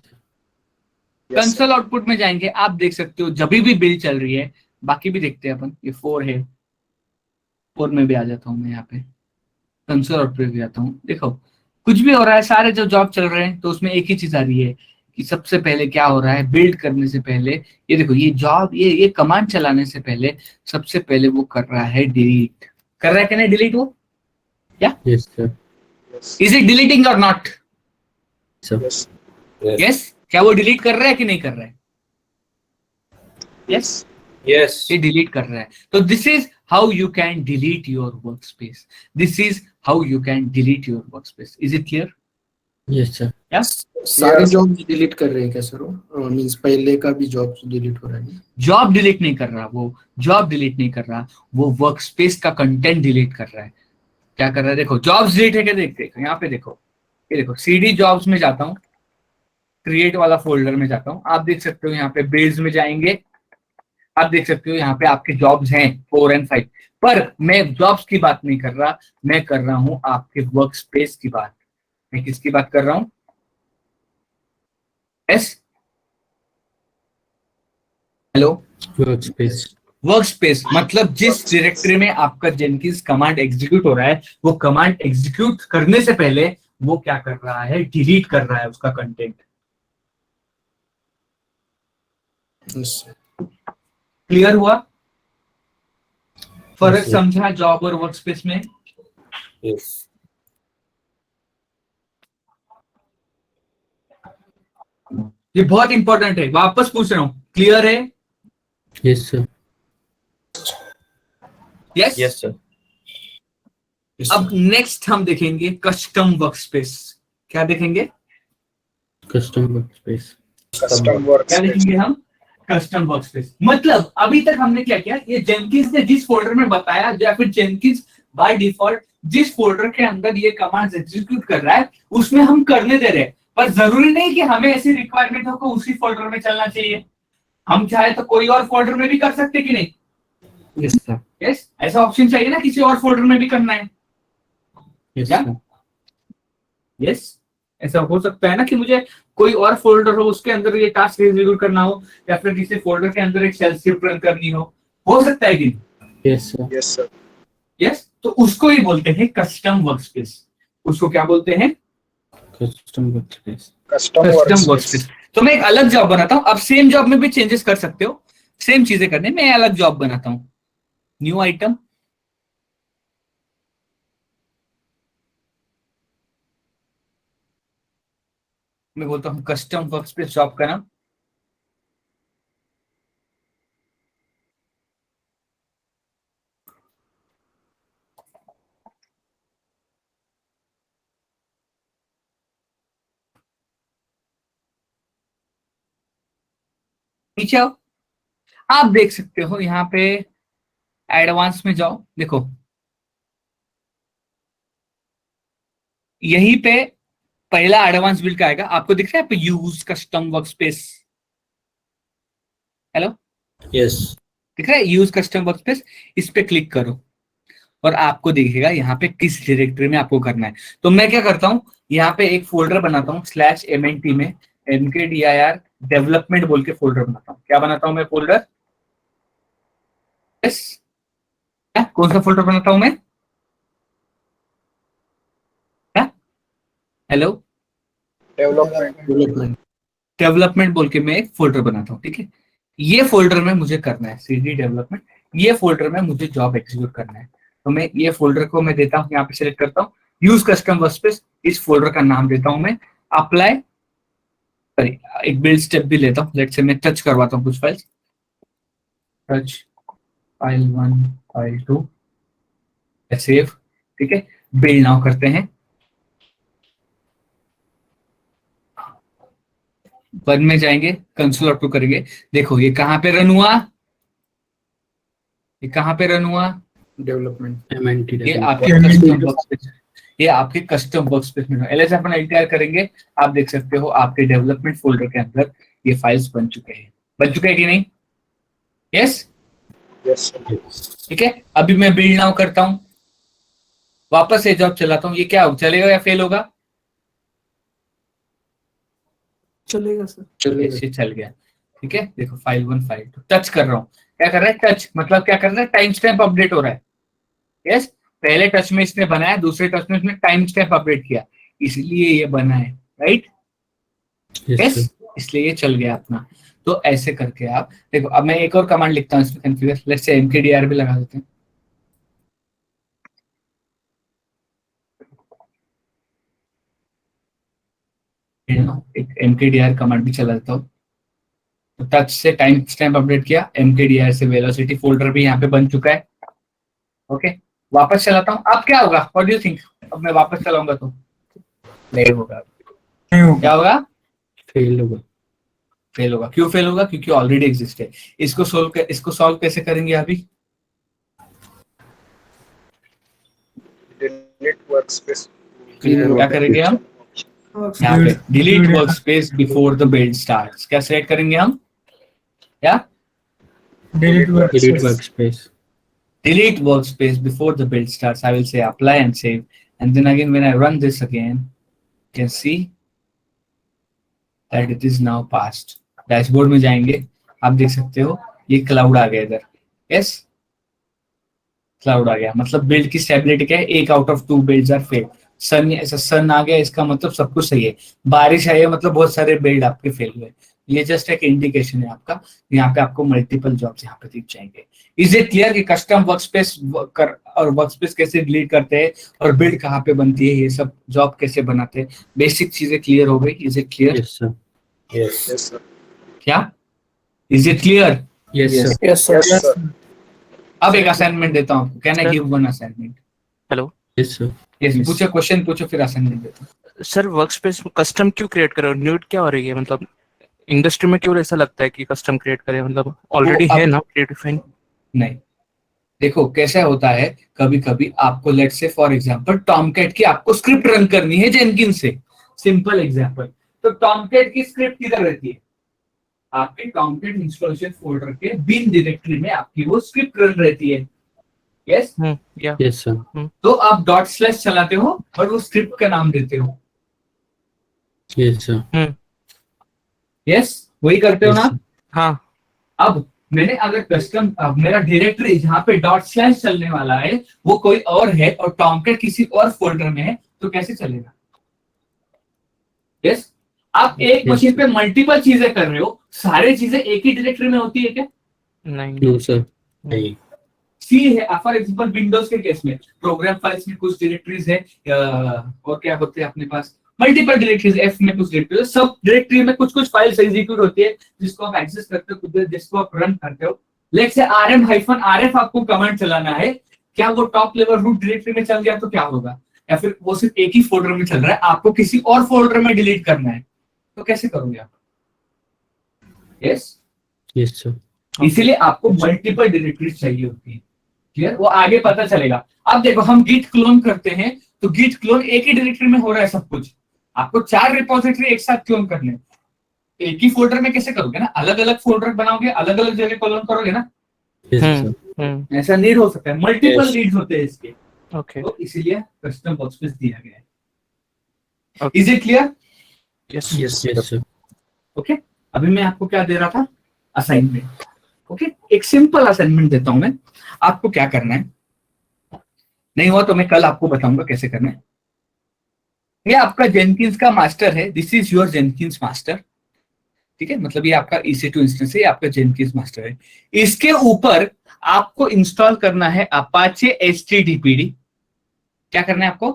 कंसोल आउटपुट में जाएंगे, आप देख सकते हो जब भी बिल्ड चल रही है. बाकी भी देखते हैं अपन. ये 4 है, 4 में भी आ जाता हूं मैं. यहाँ पे कंसोल आउटपुट पे जाता हूँ. देखो कुछ भी हो रहा है, सारे जो जॉब चल रहे हैं तो उसमें एक ही चीज आ रही है कि सबसे पहले क्या हो रहा है बिल्ड करने से पहले. ये देखो ये जॉब ये कमांड चलाने से पहले सबसे पहले वो कर रहा है डिलीट. कर रहा है कि नहीं डिलीट वो? Yes, sir. Yes. Is it deleting और नॉट? Sir. Yes. यस. क्या वो डिलीट कर रहा है कि नहीं कर रहा है? यस. Yes. ये डिलीट कर रहा है. तो this is how you can delete your work space. This is how you can delete your work space. Is it clear? Yes, sir. सारे जॉब डिलीट कर रहे हैं क्या सर? वो मींस पहले का भी जॉब डिलीट हो रहा है. जॉब डिलीट नहीं कर रहा वो. जॉब डिलीट नहीं कर रहा वो. वर्क स्पेस का कंटेंट डिलीट कर रहा है. क्या कर रहा है देखो. जॉब्स डिलीट है क्या? देखते यहाँ पे देखो. ये देखो CD जॉब्स में जाता हूँ, क्रिएट वाला फोल्डर में जाता हूँ. आप देख सकते हो यहाँ पे बिल्ड्स में जाएंगे. आप देख सकते हो यहाँ पे आपके जॉब्स हैं 4 और 5. पर मैं जॉब्स की बात नहीं कर रहा. मैं कर रहा हूँ आपके वर्क स्पेस की बात. मैं किसकी बात कर रहा हूँ? Yes. Hello. Workspace. Work space मतलब जिस डायरेक्टरी में आपका जेनकिंस कमांड एग्जीक्यूट हो रहा है, वो कमांड एग्जीक्यूट करने से पहले वो क्या कर रहा है? डिलीट कर रहा है उसका कंटेंट. Yes. क्लियर हुआ? फर्क Yes, sir. समझा जॉब और वर्क स्पेस में? Yes. ये बहुत इंपॉर्टेंट है. वापस पूछ रहा हूं. क्लियर है? Yes, sir. Yes. Yes, sir. Yes, अब नेक्स्ट हम देखेंगे कस्टम वर्क स्पेस. क्या देखेंगे? Custom workspace. Custom क्या workspace. देखेंगे हम? Custom work space. मतलब अभी तक हमने क्या किया? ये जेनकिंस ने जिस फोल्डर में बताया, या फिर जेनकिंस बाय डिफॉल्ट जिस फोल्डर के अंदर ये कमांड्स एग्जीक्यूट कर रहा है उसमें हम करने दे रहे हैं. पर जरूरी नहीं कि हमें ऐसी रिक्वायरमेंट हो को उसी फोल्डर में चलना चाहिए. हम चाहे तो कोई और फोल्डर में भी कर सकते कि नहीं? Yes, sir. यस. ऐसा ऑप्शन चाहिए ना, किसी और फोल्डर में भी करना है. Yes, Yeah. sir. यस. ऐसा हो सकता है ना कि मुझे कोई और फोल्डर हो, उसके अंदर ये टास्क एग्जीक्यूट करना हो, या फिर किसी फोल्डर के अंदर एक शेल स्क्रिप्ट रन करनी हो सकता है कि नहीं? Yes, sir. Yes, sir. Yes. तो उसको ही बोलते हैं कस्टम वर्कस्पेस. उसको क्या बोलते हैं? Custom workspace. Custom custom workspace. Workspace. तो मैं एक अलग जॉब बनाता हूँ. अब सेम जॉब में भी चेंजेस कर सकते हो. सेम चीजें करने में अलग जॉब बनाता हूँ. New item. मैं बोलता हूँ कस्टम वर्कस्पेस जॉब का नाम. नीचे आओ. आप देख सकते हो यहाँ पे एडवांस में जाओ. देखो यहीं पे पहला एडवांस बिल्ड का आएगा. आपको दिख रहा है पे use custom workspace. Hello. Yes. दिख रहा है यूज कस्टम वर्कस्पेस. इस पे क्लिक करो और आपको दिखेगा यहाँ पे किस डायरेक्टरी में आपको करना है. तो मैं क्या करता हूँ, यहाँ पे एक फोल्डर बनाता हूँ /mnt में mkdir डेवलपमेंट बोल के फोल्डर बनाता हूँ. क्या बनाता हूँ मैं? फोल्डर. यस. कौन सा फोल्डर बनाता हूँ मैं? हेलो. Development. डेवलपमेंट बोल के मैं एक फोल्डर बनाता हूँ. ठीक है. ये फोल्डर में मुझे करना है CD डेवलपमेंट. ये फोल्डर में मुझे जॉब एग्जीक्यूट करना है. तो मैं ये फोल्डर को मैं देता हूँ, यहाँ पे सिलेक्ट करता हूँ यूज कस्टम वर्कस्पेस, इस फोल्डर का नाम देता हूं मैं, अप्लाई, एक बिल्ड स्टेप भी लेता हूं, लेट्स से मैं टच करवाता हूं कुछ files, touch file 1 file 2, save, ठीक है, बिल्ड नाउ करते हैं, 1 में जाएंगे, कंसोल ऑटो करेंगे, देखो ये कहां पे रन हुआ, ये कहां पे रन हुआ, डेवलपमेंट MNT ये डेवलपर। आपके कस्टम वर्कस्पेस, ये आपके कस्टम वर्कस्पेस में एलएस अपन एलटीआर करेंगे, आप देख सकते हो आपके डेवलपमेंट फोल्डर के अंदर ये फाइल्स बन चुके हैं कि नहीं? Yes, Yes, sir. ठीक है। अभी मैं बिल्ड नाउ करता हूं, वापस से जॉब चलाता हूं, ये क्या चलेगा या फेल होगा? चलेगा सर। चलेगा। ये चल गया, ठीक है। देखो फाइल 1 फाइल 2 टच कर रहा हूं, क्या कर रहा है टच, मतलब क्या कर रहा है, टाइम स्टैम्प अपडेट हो रहा है। यस, पहले टच में इसने बनाया, दूसरे टच में इसने टाइम स्टैम्प अपडेट किया, इसलिए ये बना है, राइट? यस, इसलिए ये चल गया अपना। तो ऐसे करके आप देखो, अब मैं एक और कमांड लिखता हूँ इसमें कॉन्फ़िगर, लेट्स से mkdir भी लगा देते हैं, एक mkdir कमांड भी चला देता हूँ। तो टच से टाइम स्टैम्प अपडेट किया, mkdir से वेलोसिटी फोल्डर भी यहाँ पे बन चुका है। ओके, वापस चलाता हूँ, अब क्या होगा, व्हाट डू यू थिंक? अब मैं वापस चलाऊंगा तो नहीं होगा, क्या होगा? फेल होगा। फेल होगा। क्यों फेल होगा? क्योंकि ऑलरेडी एग्जिस्ट है। इसको सॉल्व कैसे करेंगे अभी? Delete workspace. क्या करेंगे हम? यहाँ पे delete workspace before the build starts, क्या सेलेक्ट करेंगे हम? क्या? Delete workspace. Delete workspace before the build starts. I will say apply and save, and then again when I run this again, you can see that it is now passed. Dashboard में जाएंगे, आप देख सकते हो ये क्लाउड आ गया इधर। यस, क्लाउड आ गया, मतलब बिल्ड की स्टेबिलिटी क्या है, 1 out of 2 builds are fail. सन, ऐसा सन आ गया, इसका मतलब सब कुछ सही है। बारिश आई है, मतलब बहुत सारे बिल्ड आपके फेल हुए। ये जस्ट एक इंडिकेशन है आपका, यहाँ पे आपको मल्टीपल जॉब्स यहाँ पे दिख जाएंगे। इज इट क्लियर कि कस्टम वर्कस्पेस और वर्कस्पेस कैसे डिलीट करते हैं और बिल्ड कहाँ पे बनती है, ये सब जॉब कैसे बनाते हैं, बेसिक चीजें क्लियर हो गई। Is it clear? Yes, sir. Yes, sir. क्या is it clear? Yes, sir. Yes sir. Yes, sir. अब एक असाइनमेंट देता हूँ, can I give one assignment? Hello Yes, sir. Yes, Yes. पूछो, क्वेश्चन पूछो, फिर असाइनमेंट देता हूँ। सर, वर्कस्पेस कस्टम क्यों क्रिएट कर रहे हो? न्यूड क्या हो रही है? मतलब इंडस्ट्री में क्यों ऐसा लगता है कि कस्टम क्रिएट करें? मतलब ऑलरेडी अब- है ना प्रीडिफाइंड। नहीं, देखो कैसा होता है, कभी कभी आपको let's say for example Tomcat की आपको स्क्रिप्ट रन करनी है जेनकिंस से, सिंपल एग्जांपल। तो टॉमकैट की स्क्रिप्ट किधर रहती है? आपके टॉमकैट इंस्टॉलेशन फोल्डर के बिन डायरेक्टरी में आपकी वो स्क्रिप्ट रन रहती है। यस, या Yes, sir. तो आप डॉट स्लैश चलाते हो और वो स्क्रिप्ट का नाम देते हो। Yes, sir. यस, वही करते हो Yes, ना? sir. हाँ, अब मैंने अगर कस्टम, अब मेरा डायरेक्टरी जहां पे डॉट स्लैश चलने वाला है वो कोई और है और टॉमकैट किसी और फोल्डर में है, तो कैसे चलेगा? यस, आप एक Yes, मशीन sir. पे मल्टीपल चीजें कर रहे हो, सारी चीजें एक ही डायरेक्टरी में होती है क्या? नहीं। No, sir. नहीं. सी है फॉर एग्जांपल विंडोज के केस में प्रोग्राम फाइल्स में कुछ डायरेक्टरीज है, और क्या होते हैं अपने पास मल्टीपल डायरेक्टरीज, एफ में कुछ डायरेक्टरी, सब डायरेक्टरी में कुछ कुछ फाइल्स एग्जीक्यूट होती है जिसको आप एक्सेस करते हो, जिसको आप रन करते हो। लेट्स से rm-rf आपको कमांड चलाना है, क्या वो टॉप लेवल रूट डायरेक्टरी में चल गया तो क्या होगा? या फिर वो सिर्फ एक ही फोल्डर में चल रहा है, आपको किसी और फोल्डर में डिलीट करना है, तो कैसे करोगे आप? Yes, Yes, sir. इसीलिए आपको मल्टीपल डायरेक्टरीज चाहिए होती है। क्लियर? वो आगे पता चलेगा। अब देखो हम गिट क्लोन करते हैं तो गिट क्लोन एक ही डायरेक्टरी में हो रहा है सब कुछ, आपको 4 रिपोजिटरी एक साथ क्लोन करने हैं। एक ही फोल्डर में कैसे करोगे ना, अलग अलग फोल्डर बनाओगे, अलग अलग जगह क्लोन करोगे ना, Yes, हम्म, sir. ऐसा नीड हो सकता है, मल्टीपल Yes. नीड्स होते हैं इसके, ओके, तो इसीलिए कस्टम वर्कस्पेस दिया गया है। Okay. Is it clear? Yes Yes, sir. Okay, अभी मैं आपको क्या दे रहा था, असाइनमेंट। ओके, एक सिंपल असाइनमेंट देता हूं मैं, आपको क्या करना है, नहीं हुआ तो मैं कल आपको बताऊंगा कैसे करना है। ये आपका जेनकिंस का मास्टर है, this is your Jenkins master, ठीक है, मतलब ये आपका EC2 इंस्टेंस है, ये आपका जेनकिंस मास्टर है। इसके ऊपर आपको इंस्टॉल करना है अपाचे HTTPD। क्या करना है आपको?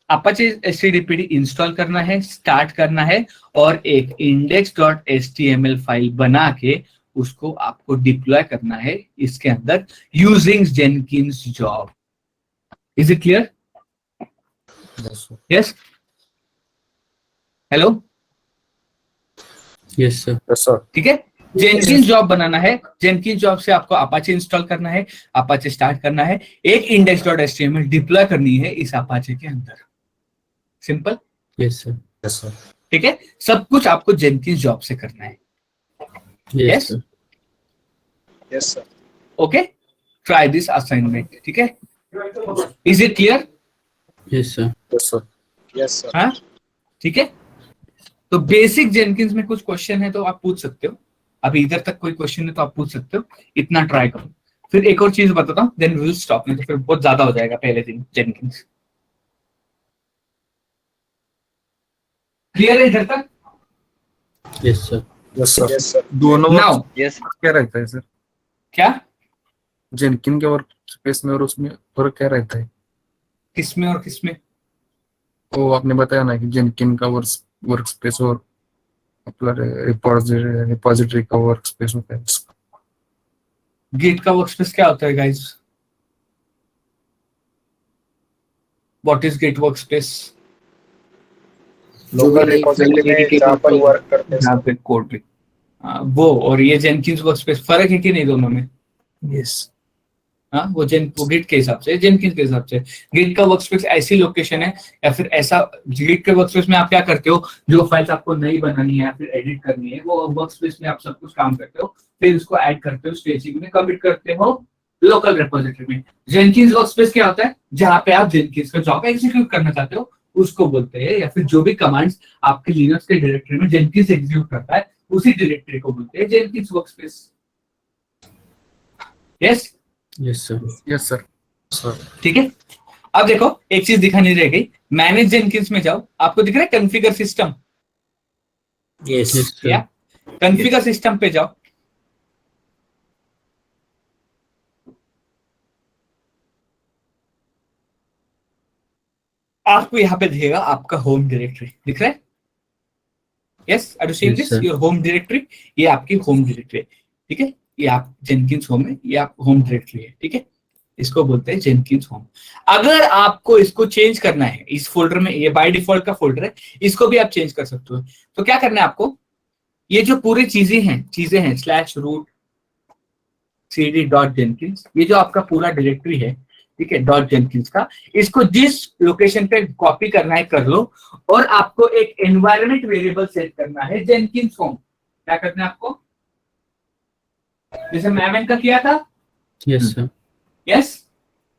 अपाचे HTTPD इंस्टॉल करना है, स्टार्ट करना है और एक index.html फाइल बना के उसको आपको डिप्लॉय करना है इसके अंदर using Jenkins job. Is it clear? Yes, hello, yes sir. Yes, sir. ठीक है। जेनकिंस जॉब बनाना है, जेनकिंस जॉब से आपको अपाचे इंस्टॉल करना है, अपाचे स्टार्ट करना है, एक index.html डिप्लॉय करनी है इस अपाचे के अंदर। Simple, yes sir. Yes, sir. ठीक है। सब कुछ आपको जेनकिंस जॉब से करना है। Yes Yes? Sir. Yes, sir. Okay, try this assignment, ठीक है। Is it clear? Yes sir. Yes, sir. Yes, sir. हाँ, ठीक है। तो बेसिक जेनकिंस में कुछ क्वेश्चन है तो आप पूछ सकते हो, अभी इधर तक कोई क्वेश्चन है तो आप पूछ सकते हो, इतना ट्राई करो। फिर एक और चीज बताता हूँ, देन वी विल स्टॉप, नहीं तो फिर बहुत ज्यादा हो जाएगा पहले दिन जेनकिंस। क्लियर है इधर तक? Yes sir. Yes, sir. Yes, sir. दोनों नाउ क्या रहता है सर? क्या, जेनकिन के वर्क स्पेस में और उसमें फर्क क्या रहता है? किसमें और किसमें? वो आपने बताया ना कि जेनकिन का वर्क स्पेस और अपना रिपोजिटरी का वर्क स्पेस होता है। गिट का वर्कस्पेस क्या होता है guys? What is git workspace? Local repository में जहाँ पर वर्क करते हैं जहाँ पे कोड भी, वो और ये जेनकिंस वर्कस्पेस फर्क है कि नहीं दोनों में? यस हाँ, वो गिट के हिसाब से, जेनकिंस के हिसाब से। गिट का वर्कस्पेस ऐसी लोकेशन है या फिर ऐसा, गिट के वर्कस्पेस में आप क्या करते हो, जो फाइल्स आपको नई बनानी है या फिर एडिट करनी है, वो वर्कस्पेस में आप सब कुछ काम करते हो, फिर उसको ऐड करते हो, स्टेजिंग में कमिट करते हो लोकल रिपोजिटरी में। जेनकिंस वर्कस्पेस क्या होता है? जहाँ पे आप जेनकिंस का जॉब एग्जीक्यूट करना चाहते हो उसको बोलते हैं, या फिर जो भी कमांड्स आपके लिनक्स के डायरेक्टरी में जेनकिंस एग्जीक्यूट करता है उसी डायरेक्टरी को बोलते हैं Jenkins workspace. Yes, yes sir. Yes sir. ठीक है। अब देखो एक चीज दिखानी रह गई, मैनेज जेनकिंस में जाओ, आपको दिख रहा है कॉन्फ़िगर सिस्टम? Yes sir. या कॉन्फ़िगर सिस्टम पे जाओ, आपको यहाँ पे दिखेगा आपका होम डायरेक्टरी, दिख रहा है? Yes, are you seeing Yes, this? sir. Your home directory, ये आपकी होम डायरेक्टरी है, ठीक है। ये आप जेनकिंस होम है, ये आप होम डायरेक्टरी है, ठीक है। इसको बोलते हैं जेनकिंस होम। अगर आपको इसको चेंज करना है, इस फोल्डर में, ये बाय डिफॉल्ट का फोल्डर है, इसको भी आप चेंज कर सकते हो। तो क्या करना है आपको, ये जो पूरी चीजें हैं /root cd.jenkins, ये जो आपका पूरा डायरेक्टरी है, ठीक है, .jenkins का, इसको जिस लोकेशन पे कॉपी करना है कर लो, और आपको एक एनवायरनमेंट वेरिएबल सेट करना है जेनकिंस होम। क्या करना है आपको, जैसे मैमन का किया था? Yes sir. Yes,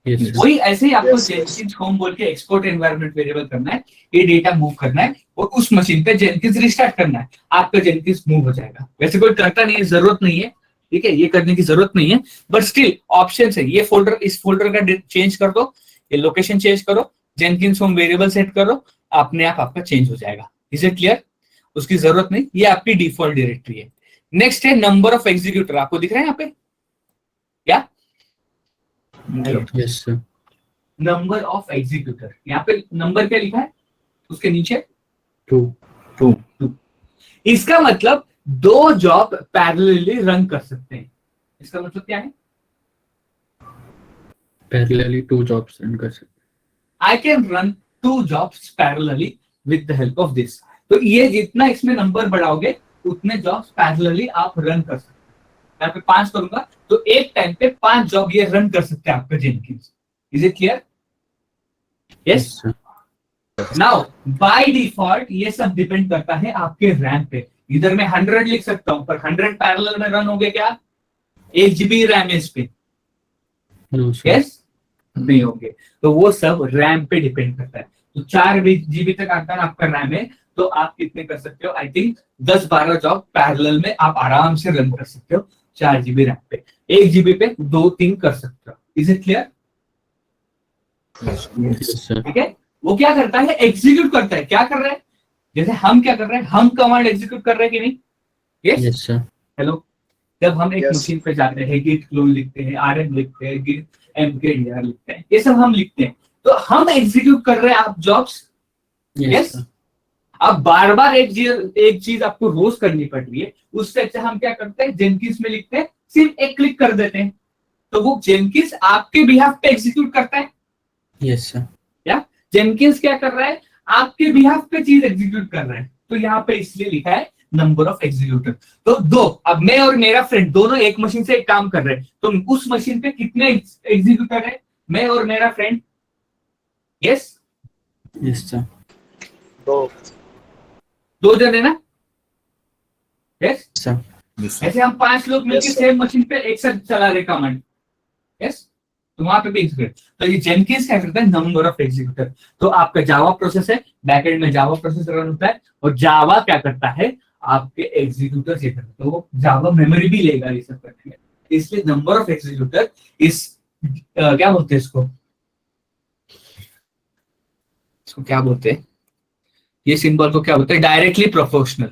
yes sir. वही ऐसे ही आपको Yes, yes. जेनकिंस होम बोल के एक्सपोर्ट एनवायरनमेंट वेरिएबल करना है, ये डेटा मूव करना है और उस मशीन पे जेनकिंस रिस्टार्ट करना है, आपका जेनकिंस मूव हो जाएगा। वैसे कोई करता नहीं है, जरूरत नहीं है, ठीक है, ये करने की जरूरत नहीं है, बट स्टिल ऑप्शन है। ये फोल्डर, इस फोल्डर का चेंज कर दो, ये लोकेशन चेंज करो, जेनकिंस होम वेरिएबल सेट करो, अपने आप आपका चेंज हो जाएगा। Is it clear? उसकी जरूरत नहीं, ये आपकी डिफॉल्ट डायरेक्टरी है। नेक्स्ट है नंबर ऑफ एग्जीक्यूटर, आपको दिख रहा है यहाँ पे क्या? Yes sir. Number of executor, यहाँ पे नंबर क्या लिखा है उसके नीचे? 2। इसका मतलब 2 जॉब पैरेलली रन कर सकते हैं। इसका मतलब क्या है? पैरेलली 2 जॉब्स रन कर सकते I can run 2 jobs parallelly with the help of this। तो ये जितना इसमें नंबर बढ़ाओगे उतने जॉब्स पैरेलली आप रन कर सकते हैं। यहाँ पे 5 करूंगा तो एक टाइम पे 5 जॉब ये रन कर सकते हैं आपका जेनकिंस। Is it clear? हैं। Yes. Sir. Now by default ये सब डिपेंड करता है आपके रैम पे। इधर मैं 100 लिख सकता हूँ, पर 100 पैरेलल में रन होंगे क्या? 1 GB रैम है इस पे, नो सर। यस नहीं होंगे। तो वो सब रैम पे डिपेंड करता है। तो 4 GB तक अगर आपका रैम है तो आप कितने कर सकते हो? आई थिंक 10-12 जॉब पैरेलल में आप आराम से रन कर सकते हो 4 GB रैम पे। 1 GB पे 2-3 कर सकते हो। Is it clear? Yes sir. ठीक है। वो क्या करता है? एग्जीक्यूट करता है। क्या कर रहा है? जैसे हम क्या कर रहे हैं, हम कमांड एग्जीक्यूट कर रहे हैं कि नहीं? यस। Yes sir. हेलो, जब हम एक Yes. मशीन पे जाते हैं, git clone लिखते हैं, rm लिखते हैं, git mkdir लिखते हैं, ये सब हम लिखते हैं, तो हम एग्जीक्यूट कर रहे हैं आप जॉब्स। Yes, sir. अब बार बार एक चीज आपको रोज करनी पड़ रही है, उससे अच्छा हम क्या करते हैं, जेनकिंस में लिखते हैं, सिर्फ एक क्लिक कर देते हैं, तो वो जेनकिंस आपके बिहाफ पे एग्जीक्यूट करता है। Yes, sir. जेनकिंस क्या कर रहा है, आपके बिहाफ पे चीज एग्जीक्यूट कर रहा है। तो यहाँ पे इसलिए लिखा है नंबर ऑफ एग्जीक्यूटर। तो दो, अब मैं और मेरा फ्रेंड दोनों एक मशीन से एक काम कर रहे हैं, तो उस मशीन पे कितने एग्जीक्यूटर है, मैं और मेरा फ्रेंड? Yes, Yes, sir. दो जन है ना? Yes, Sir. ऐसे हम 5 लोग मिलकर Yes, sir. सेम मशीन पे एक साथ चला रहे कमांड। यस, तो वहां पे भी एग्जीक्यूट। तो ये जेनकिंस क्या करता है, नंबर ऑफ एग्जीक्यूटर। तो आपका जावा प्रोसेस है, बैकएंड में जावा प्रोसेस रन होता है, और जावा क्या करता है, आपके एग्जीक्यूटर से करता है, तो वो जावा मेमोरी भी लेगा ये सब करने में। इसलिए नंबर ऑफ एग्जीक्यूटर इस क्या बोलते हैं इसको क्या बोलते हैं, ये सिंबल को क्या बोलते हैं, directly proportional.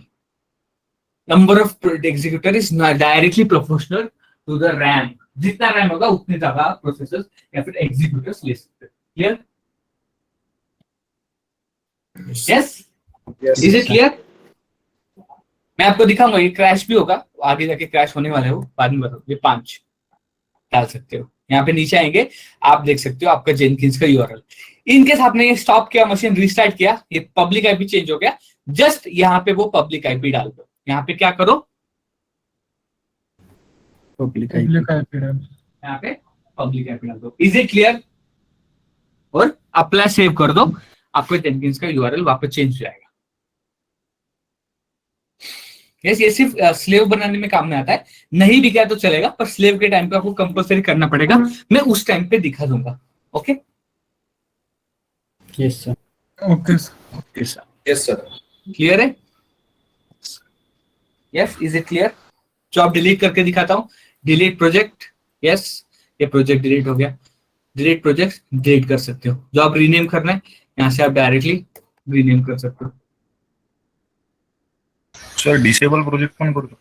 Number of executor is directly proportional to the RAM. जितना रैम होगा उतने ज्यादा प्रोसेसर्स या फिर एग्जीक्यूटर्स ले सकते हैं। Clear? Yes, Yes, is it clear? मैं आपको दिखाऊंगा, ये क्रैश भी होगा, आगे जाके क्रैश होने वाला है वो, बाद में बताओ। ये 5 डाल सकते हो, यहाँ पे नीचे आएंगे, आप देख सकते हो आपका जेनकिंस का यूआरएल। इनकेस आपने ये स्टॉप किया, मशीन रिस्टार्ट किया, ये पब्लिक आईपी चेंज हो गया, जस्ट यहाँ पे वो पब्लिक आईपी डाल दो। यहाँ पे क्या करो, Public Public IP. IP डाल। यहाँ पे पब्लिक आईपी डाल दो। Is it clear? और अप्लाई सेव कर दो, आपको जेनकिंस का यूआरएल वापस चेंज हो जाएगा। यस, ये सिर्फ स्लेव बनाने में काम में आता है, नहीं भी गया तो चलेगा, पर स्लेव के टाइम पे आपको कंपलसरी करना पड़ेगा। मैं उस टाइम पे दिखा दूंगा। Okay, Yes, sir. Okay sir. yes, sir. Clear है? Yes, is it clear? Job delete करके दिखाता हूँ। डिलीट प्रोजेक्ट, यस, ये प्रोजेक्ट डिलीट हो गया। डिलीट प्रोजेक्ट डिलीट कर सकते हो। जॉब रीनेम करना है, यहाँ से आप डायरेक्टली रीनेम कर सकते हो। सर डिसेबल प्रोजेक्ट कौन करतो?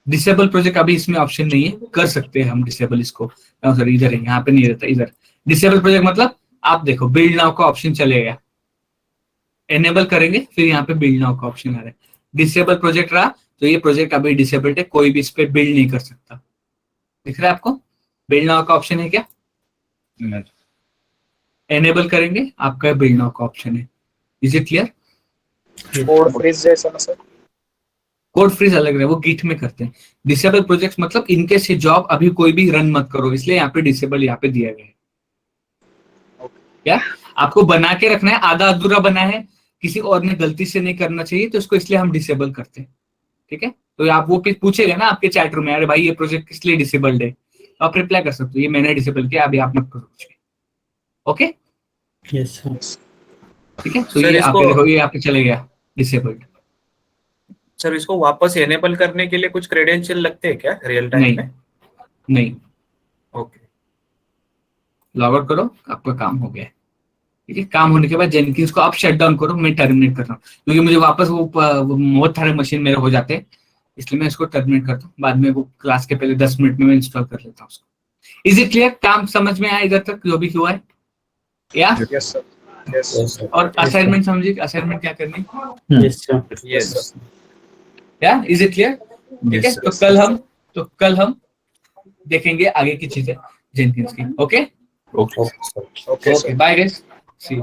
डिसेबल प्रोजेक्ट अभी इसमें ऑप्शन नहीं है, कर सकते हैं हम डिसेबल इसको। सर इधर है, यहाँ पे नहीं रहता, इधर डिसेबल प्रोजेक्ट मतलब आप देखो बिल्ड नाउ का ऑप्शन चलेगा, एनेबल करेंगे, फिर यहाँ पे बिल्ड नाउ का ऑप्शन आ रहा है। डिसेबल प्रोजेक्ट रहा तो ये प्रोजेक्ट अभी डिसेबल्ड है, कोई भी इस पे बिल्ड नहीं कर सकता। दिख रहा है आपको? बिल्ड नाउ का ऑप्शन है क्या? नहीं। एनेबल करेंगे, आपका बिल्ड नाउ का ऑप्शन है। Is it clear? Code freeze जैसा ना सर? कोड फ्रीज अलग है, वो गिट में करते हैं। डिसेबल प्रोजेक्ट मतलब इनके से जॉब अभी कोई भी रन मत करो, इसलिए यहाँ पे डिसेबल यहाँ पे दिया गया है। क्या आपको बना के रखना है, आधा अधूरा बना है, किसी और ने गलती से नहीं करना चाहिए, तो इसको इसलिए हम डिसेबल करते हैं। ठीक है, तो आप वो पूछेगा ना आपके चैट रूम में, अरे भाई ये प्रोजेक्ट किस लिए डिसेबल्ड है, तो आप रिप्लाई कर सकते हो, ये मैंने डिसेबल किया, अभी आप मत करो कुछ भी। Okay, Yes, sir. ठीक है, तो सर, ये इसको- आप देखो, ये आपके चले गया डिसेबल्ड। सर इसको वापस एनेबल करने के लिए कुछ क्रेडेंशियल लगते हैं क्या रियल टाइम नहीं। में? नहीं, ओके, लॉग आउट करो, आपका काम हो गया है। ठीक है, काम होने के बाद जेनकिंस को आप शट डाउन करो, मैं टर्मिनेट कर रहा हूँ, क्योंकि मुझे वापस वो बहुत सारे मशीन मेरे हो जाते हैं, इसलिए मैं इसको टर्मिनेट करता हूँ। बाद में वो क्लास के पहले 10 मिनट में मैं इंस्टॉल कर लेता हूँ उसको। Is it clear? काम समझ में आया इधर तक जो भी हुआ है? या Yes, sir. Yes, sir. और असाइनमेंट समझिए, असाइनमेंट क्या करनी, Yes, sir. Yes, sir. या इज इट क्लियर? ठीक है, तो कल हम देखेंगे आगे की चीजें जेनकिंस की। Okay, Okay, sir. Bye guys, see you.